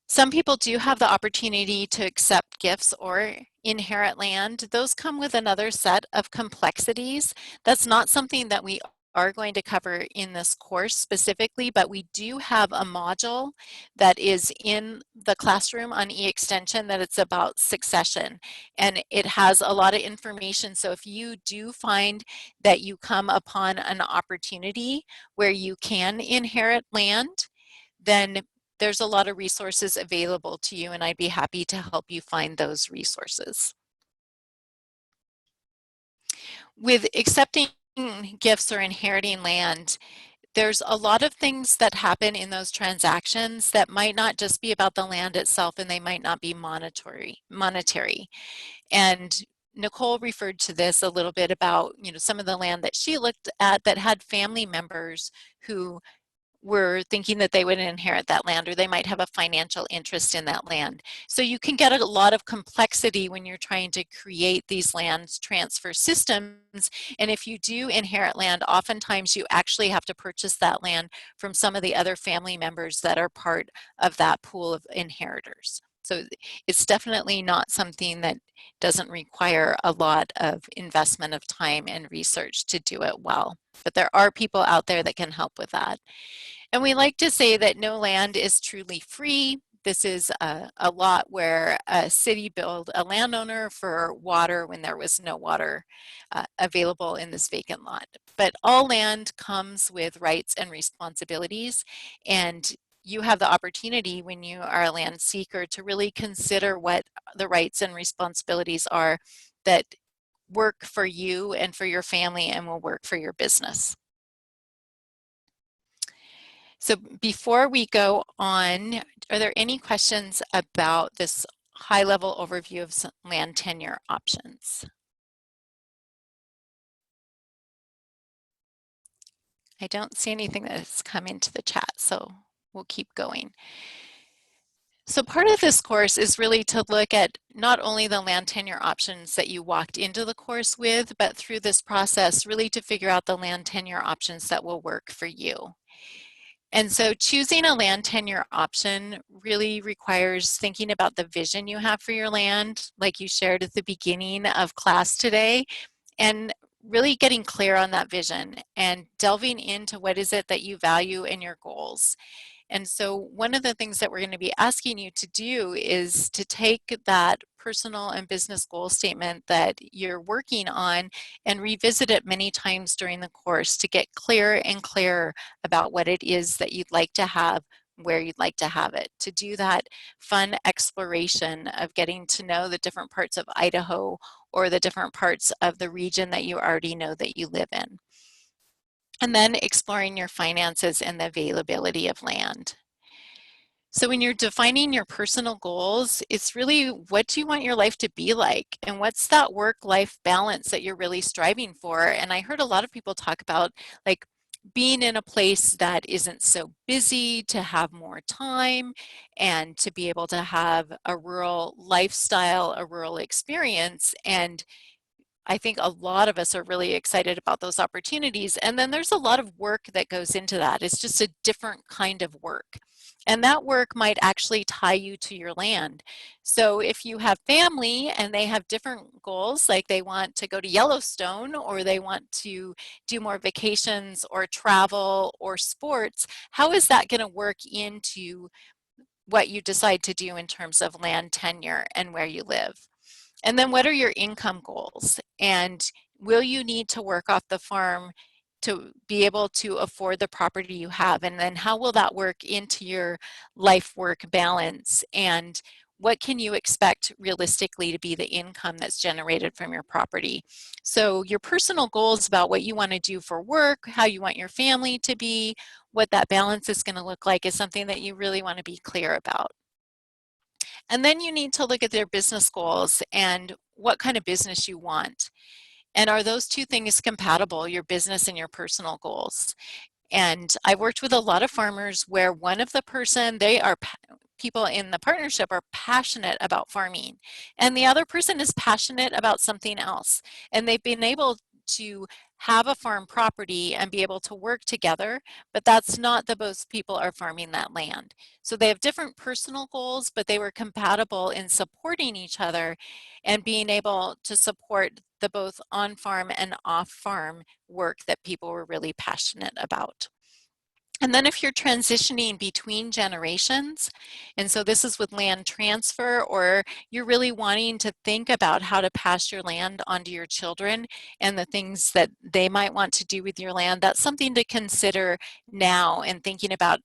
Some people do have the opportunity to accept gifts or inherit land. Those come with another set of complexities. That's not something that we are going to cover in this course specifically, but we do have a module that is in the classroom on e-extension that it's about succession, and it has a lot of information. So if you do find that you come upon an opportunity where you can inherit land, then there's a lot of resources available to you, and I'd be happy to help you find those resources. With accepting gifts or inheriting land, there's a lot of things that happen in those transactions that might not just be about the land itself, and they might not be monetary. And Nicole referred to this a little bit about, some of the land that she looked at that had family members who were thinking that they would inherit that land, or they might have a financial interest in that land. So you can get a lot of complexity when you're trying to create these land transfer systems. And if you do inherit land, oftentimes you actually have to purchase that land from some of the other family members that are part of that pool of inheritors. So it's definitely not something that doesn't require a lot of investment of time and research to do it well. But there are people out there that can help with that. And we like to say that no land is truly free. This is a lot where a city built a landowner for water when there was no water available in this vacant lot. But all land comes with rights and responsibilities, and you have the opportunity when you are a land seeker to really consider what the rights and responsibilities are that work for you and for your family and will work for your business. So before we go on, are there any questions about this high-level overview of land tenure options? I don't see anything that has come into the chat, so we'll keep going. So part of this course is really to look at not only the land tenure options that you walked into the course with, but through this process, really to figure out the land tenure options that will work for you. And so choosing a land tenure option really requires thinking about the vision you have for your land, like you shared at the beginning of class today, and really getting clear on that vision and delving into what is it that you value in your goals. And so one of the things that we're going to be asking you to do is to take that personal and business goal statement that you're working on and revisit it many times during the course to get clearer and clearer about what it is that you'd like to have, where you'd like to have it, to do that fun exploration of getting to know the different parts of Idaho or the different parts of the region that you already know that you live in. And then exploring your finances and the availability of land. So when you're defining your personal goals, it's really what do you want your life to be like? And what's that work-life balance that you're really striving for? And I heard a lot of people talk about like being in a place that isn't so busy, to have more time, and to be able to have a rural lifestyle, a rural experience. And I think a lot of us are really excited about those opportunities. And then there's a lot of work that goes into that. It's just a different kind of work. And that work might actually tie you to your land. So if you have family and they have different goals, like they want to go to Yellowstone or they want to do more vacations or travel or sports, how is that going to work into what you decide to do in terms of land tenure and where you live? And then what are your income goals? And will you need to work off the farm to be able to afford the property you have? And then how will that work into your life-work balance? And what can you expect realistically to be the income that's generated from your property? So your personal goals about what you want to do for work, how you want your family to be, what that balance is going to look like is something that you really want to be clear about. And then you need to look at their business goals and what kind of business you want. And are those two things compatible, your business and your personal goals? And I've worked with a lot of farmers where one of the people in the partnership are passionate about farming, and the other person is passionate about something else. And they've been able to have a farm property and be able to work together, but that's not the both people are farming that land. So they have different personal goals, but they were compatible in supporting each other and being able to support the both on-farm and off-farm work that people were really passionate about. And then if you're transitioning between generations, and so this is with land transfer, or you're really wanting to think about how to pass your land onto your children and the things that they might want to do with your land, that's something to consider now and thinking about,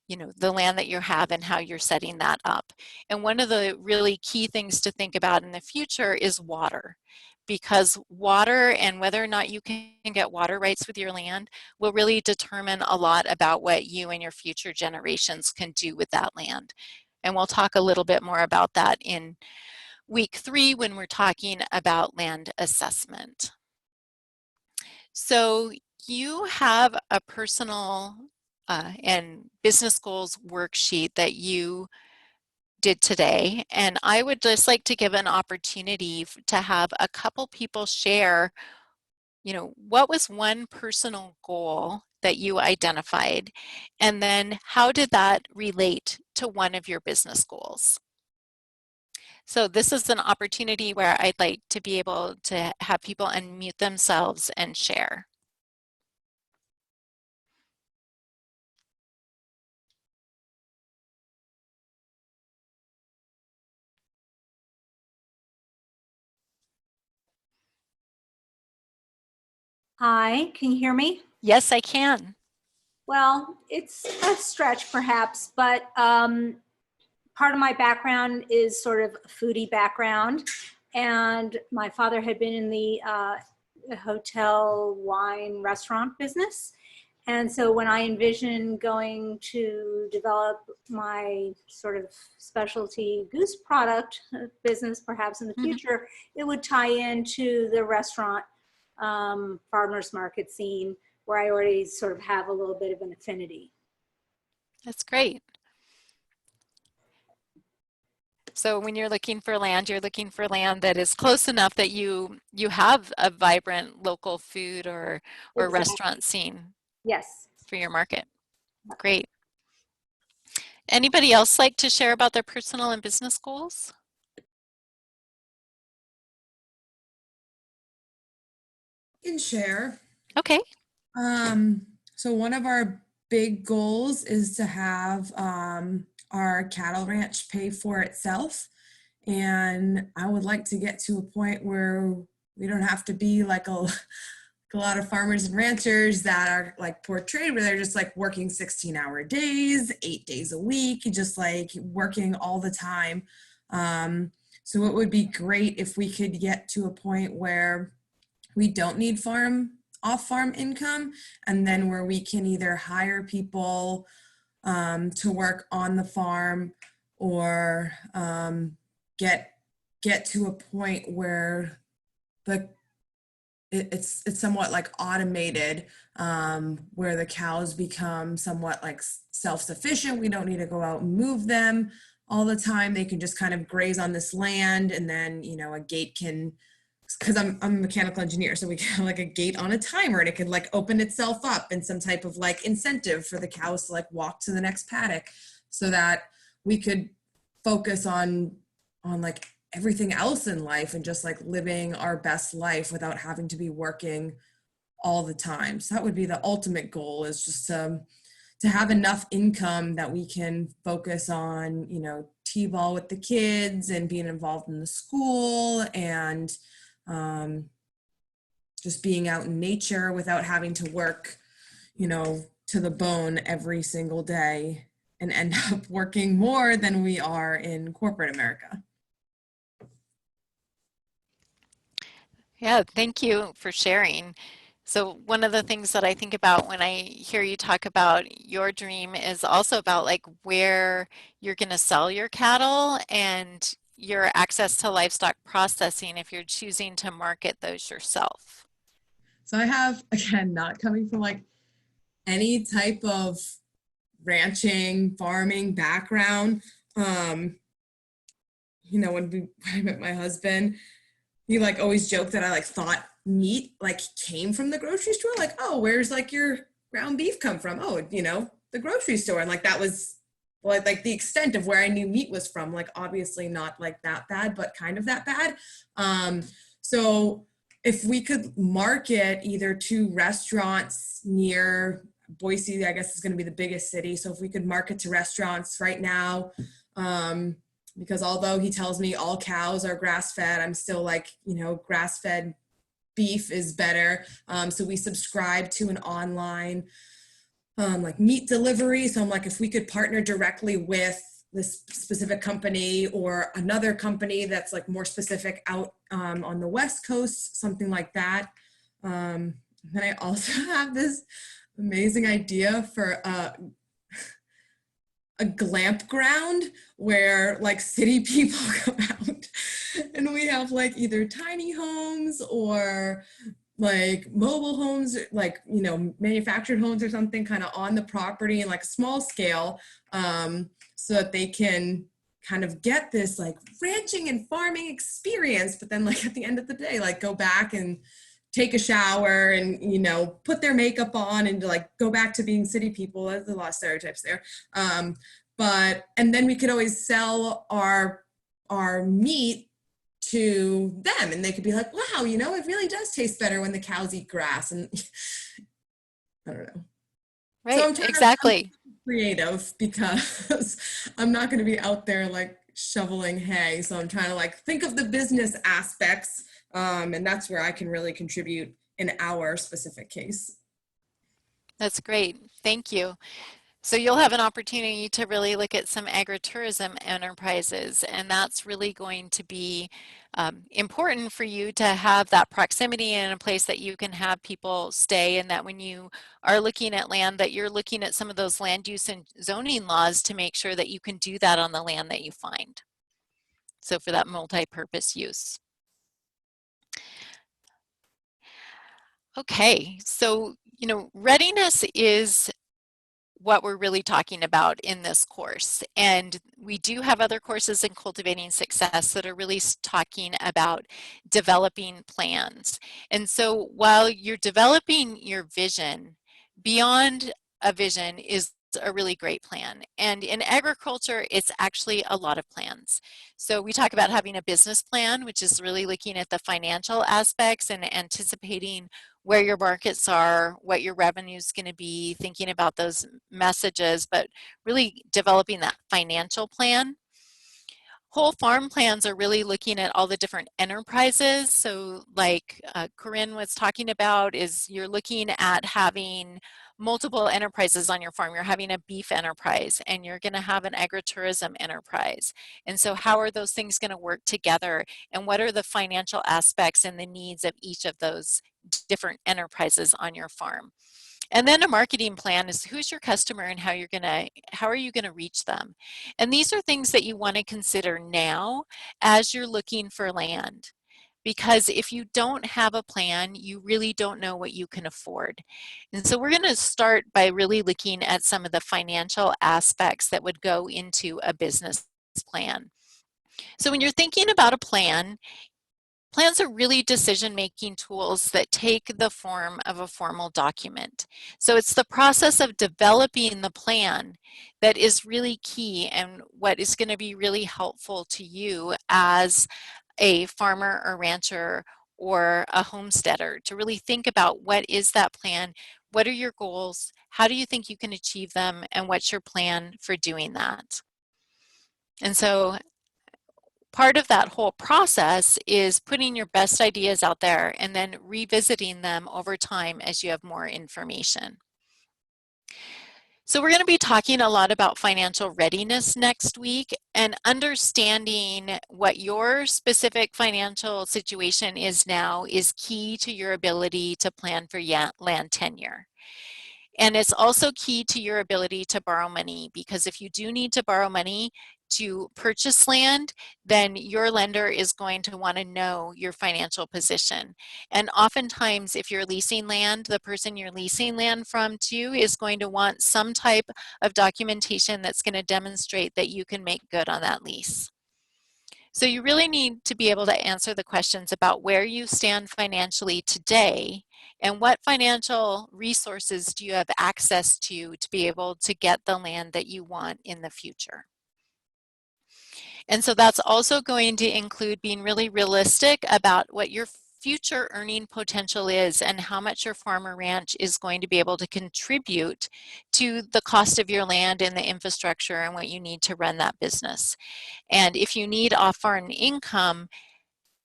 you know, the land that you have and how you're setting that up. And one of the really key things to think about in the future is water, because water and whether or not you can get water rights with your land will really determine a lot about what you and your future generations can do with that land. And we'll talk a little bit more about that in week 3 when we're talking about land assessment. So you have a personal and business goals worksheet that you did today, and I would just like to give an opportunity to have a couple people share, you know, what was one personal goal that you identified, and then how did that relate to one of your business goals? So this is an opportunity where I'd like to be able to have people unmute themselves and share. Hi, can you hear me? Yes, I can. Well, it's a stretch perhaps, but part of my background is sort of a foodie background. And my father had been in the hotel, wine, restaurant business. And so when I envisioned going to develop my sort of specialty goose product business, perhaps in the future, it would tie into the restaurant farmers market scene where I already sort of have a little bit of an affinity. That's great. So when you're looking for land, you're looking for land that is close enough that you have a vibrant local food or Exactly. restaurant scene. Yes. For your market. Great. Anybody else like to share about their personal and business goals? I can share. Okay. So one of our big goals is to have our cattle ranch pay for itself. And I would like to get to a point where we don't have to be like a lot of farmers and ranchers that are like portrayed where they're just like working 16-hour days, 8 days a week, just like working all the time. So it would be great if we could get to a point where we don't need off-farm income, and then where we can either hire people to work on the farm or get to a point where it's somewhat like automated, where the cows become somewhat like self-sufficient. We don't need to go out and move them all the time. They can just kind of graze on this land, and then, you know, a gate can, because I'm a mechanical engineer, so we can have like a gate on a timer, and it could like open itself up, and some type of like incentive for the cows to like walk to the next paddock, so that we could focus on like everything else in life and just like living our best life without having to be working all the time. So that would be the ultimate goal, is just to have enough income that we can focus on, you know, t-ball with the kids and being involved in the school, and just being out in nature without having to work, you know, to the bone every single day and end up working more than we are in corporate America. Yeah, thank you for sharing. So one of the things that I think about when I hear you talk about your dream is also about like where you're going to sell your cattle and your access to livestock processing if you're choosing to market those yourself. So I have, again, not coming from like any type of ranching, farming background. You know, when I met my husband, he like always joked that I like thought meat like came from the grocery store. Like, oh, where's like your ground beef come from? Oh, you know, the grocery store. And like that was like the extent of where I knew meat was from. Like obviously not like that bad, but kind of that bad. So if we could market either to restaurants near Boise, I guess is going to be the biggest city. So if we could market to restaurants right now, because although he tells me all cows are grass-fed, I'm still like, you know, grass-fed beef is better. So we subscribe to an online like meat delivery. So I'm like, if we could partner directly with this specific company or another company that's like more specific out on the West Coast, something like that. And then I also have this amazing idea for a glamp ground where like city people come out and we have like either tiny homes or like mobile homes, like, you know, manufactured homes or something kind of on the property in like a small scale, so that they can kind of get this like ranching and farming experience, but then like at the end of the day, like go back and take a shower and, you know, put their makeup on and like go back to being city people. There's a lot of stereotypes there. And then we could always sell our meat to them and they could be like, wow, you know, it really does taste better when the cows eat grass. And I don't know. Right, So I'm trying exactly. to be creative because I'm not going to be out there like shoveling hay. So I'm trying to like think of the business aspects. And that's where I can really contribute in our specific case. That's great. Thank you. So you'll have an opportunity to really look at some agritourism enterprises, and that's really going to be important for you to have that proximity in a place that you can have people stay, and that when you are looking at land, that you're looking at some of those land use and zoning laws to make sure that you can do that on the land that you find. So for that multi-purpose use. Okay, so, you know, readiness is what we're really talking about in this course. And we do have other courses in Cultivating Success that are really talking about developing plans. And so while you're developing your vision, beyond a vision is a really great plan. And in agriculture, it's actually a lot of plans. So we talk about having a business plan, which is really looking at the financial aspects and anticipating where your markets are, what your revenue is going to be, thinking about those messages, but really developing that financial plan. Whole farm plans are really looking at all the different enterprises. So like Corinne was talking about, is you're looking at having multiple enterprises on your farm. You're having a beef enterprise and you're going to have an agritourism enterprise. And so how are those things going to work together? And what are the financial aspects and the needs of each of those different enterprises on your farm? And then a marketing plan is who's your customer and how are you going to reach them? And these are things that you want to consider now as you're looking for land. Because if you don't have a plan, you really don't know what you can afford. And so we're going to start by really looking at some of the financial aspects that would go into a business plan. So when you're thinking about a plan, plans are really decision-making tools that take the form of a formal document. So it's the process of developing the plan that is really key and what is going to be really helpful to you as a farmer or rancher or a homesteader to really think about what is that plan, what are your goals, how do you think you can achieve them, and what's your plan for doing that. And so part of that whole process is putting your best ideas out there and then revisiting them over time as you have more information. So we're going to be talking a lot about financial readiness next week, and understanding what your specific financial situation is now is key to your ability to plan for land tenure. And it's also key to your ability to borrow money, because if you do need to borrow money to purchase land, then your lender is going to want to know your financial position. And oftentimes, if you're leasing land, the person you're leasing land from to is going to want some type of documentation that's going to demonstrate that you can make good on that lease. So you really need to be able to answer the questions about where you stand financially today and what financial resources do you have access to be able to get the land that you want in the future. And so that's also going to include being really realistic about what your future earning potential is and how much your farm or ranch is going to be able to contribute to the cost of your land and the infrastructure and what you need to run that business. And if you need off-farm income,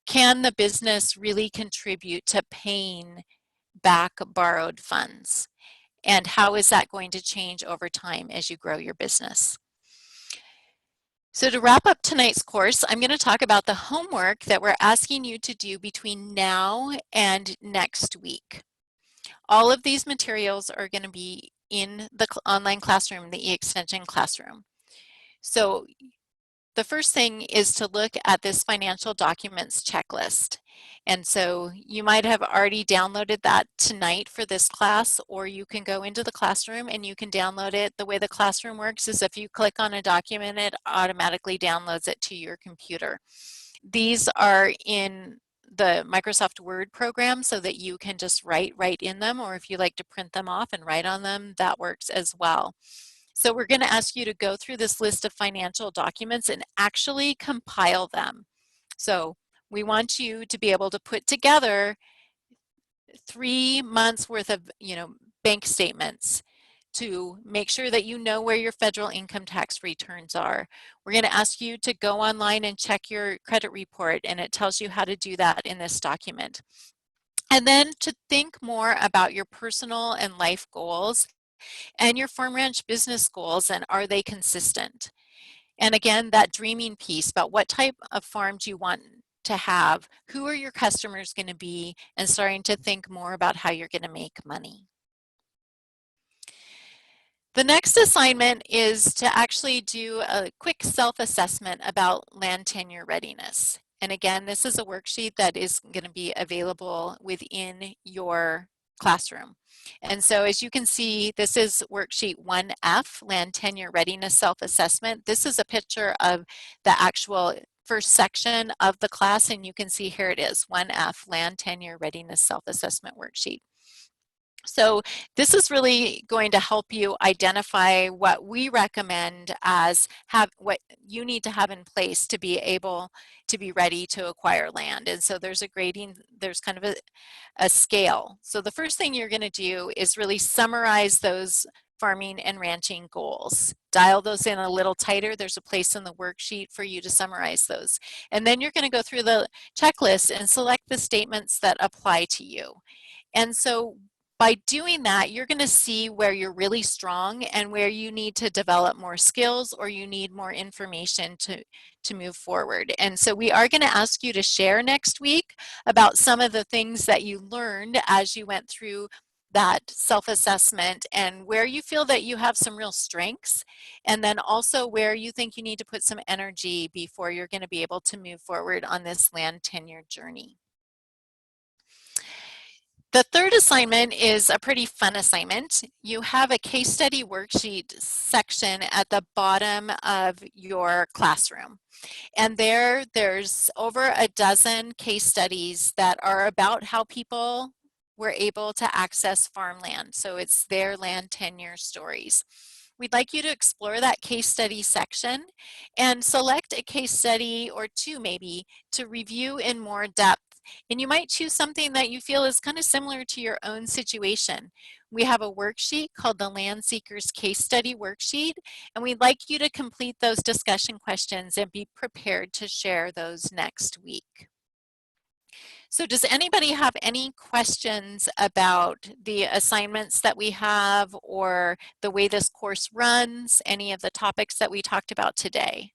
can the business really contribute to paying back borrowed funds? And how is that going to change over time as you grow your business? So to wrap up tonight's course, I'm going to talk about the homework that we're asking you to do between now and next week. All of these materials are going to be in the online classroom, the e-extension classroom. So the first thing is to look at this financial documents checklist. And so you might have already downloaded that tonight for this class, or you can go into the classroom and you can download it. The way the classroom works is if you click on a document, it automatically downloads it to your computer. These are in the Microsoft Word program so that you can just write right in them, or if you like to print them off and write on them, that works as well. So we're going to ask you to go through this list of financial documents and actually compile them. So we want you to be able to put together 3 months worth of, bank statements to make sure that you know where your federal income tax returns are. We're going to ask you to go online and check your credit report, and it tells you how to do that in this document. And then to think more about your personal and life goals and your farm ranch business goals, and are they consistent? And again, that dreaming piece about what type of farm do you want to have, who are your customers going to be, and starting to think more about how you're going to make money. The next assignment is to actually do a quick self-assessment about land tenure readiness. And again, this is a worksheet that is going to be available within your classroom. And so as you can see, this is worksheet 1F, Land Tenure Readiness Self-Assessment. This is a picture of the actual first section of the class, and you can see here it is, 1F, Land Tenure Readiness Self-Assessment Worksheet. So this is really going to help you identify what we recommend as what you need to have in place to be able to be ready to acquire land. And so there's a grading, there's kind of a scale. So the first thing you're going to do is really summarize those farming and ranching goals. Dial those in a little tighter. There's a place in the worksheet for you to summarize those. And then you're going to go through the checklist and select the statements that apply to you. And so by doing that, you're going to see where you're really strong and where you need to develop more skills or you need more information to move forward. And so we are going to ask you to share next week about some of the things that you learned as you went through that self-assessment and where you feel that you have some real strengths, and then also where you think you need to put some energy before you're going to be able to move forward on this land tenure journey. The third assignment is a pretty fun assignment. You have a case study worksheet section at the bottom of your classroom. And there's over a dozen case studies that are about how people were able to access farmland. So it's their land tenure stories. We'd like you to explore that case study section and select a case study or two maybe to review in more depth And you might choose something that you feel is kind of similar to your own situation. We have a worksheet called the Land Seekers Case Study Worksheet, and we'd like you to complete those discussion questions and be prepared to share those next week. So does anybody have any questions about the assignments that we have or the way this course runs, any of the topics that we talked about today?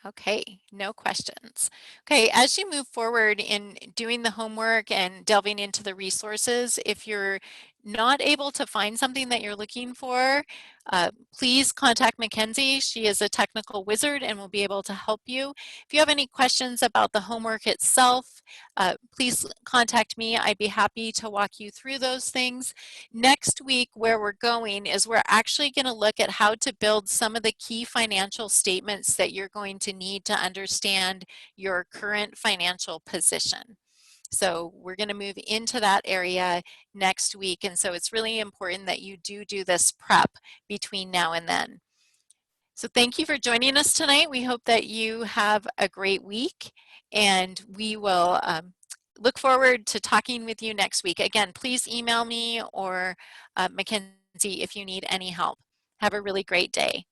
Okay, no questions. Okay, as you move forward in doing the homework and delving into the resources, if you're not able to find something that you're looking for, please contact Mackenzie. She is a technical wizard and will be able to help you. If you have any questions about the homework itself, please contact me. I'd be happy to walk you through those things. Next week, where we're going is we're actually going to look at how to build some of the key financial statements that you're going to need to understand your current financial position. So we're going to move into that area next week. And so it's really important that you do this prep between now and then. So thank you for joining us tonight. We hope that you have a great week, and we will look forward to talking with you next week. Again, please email me or Mackenzie if you need any help. Have a really great day.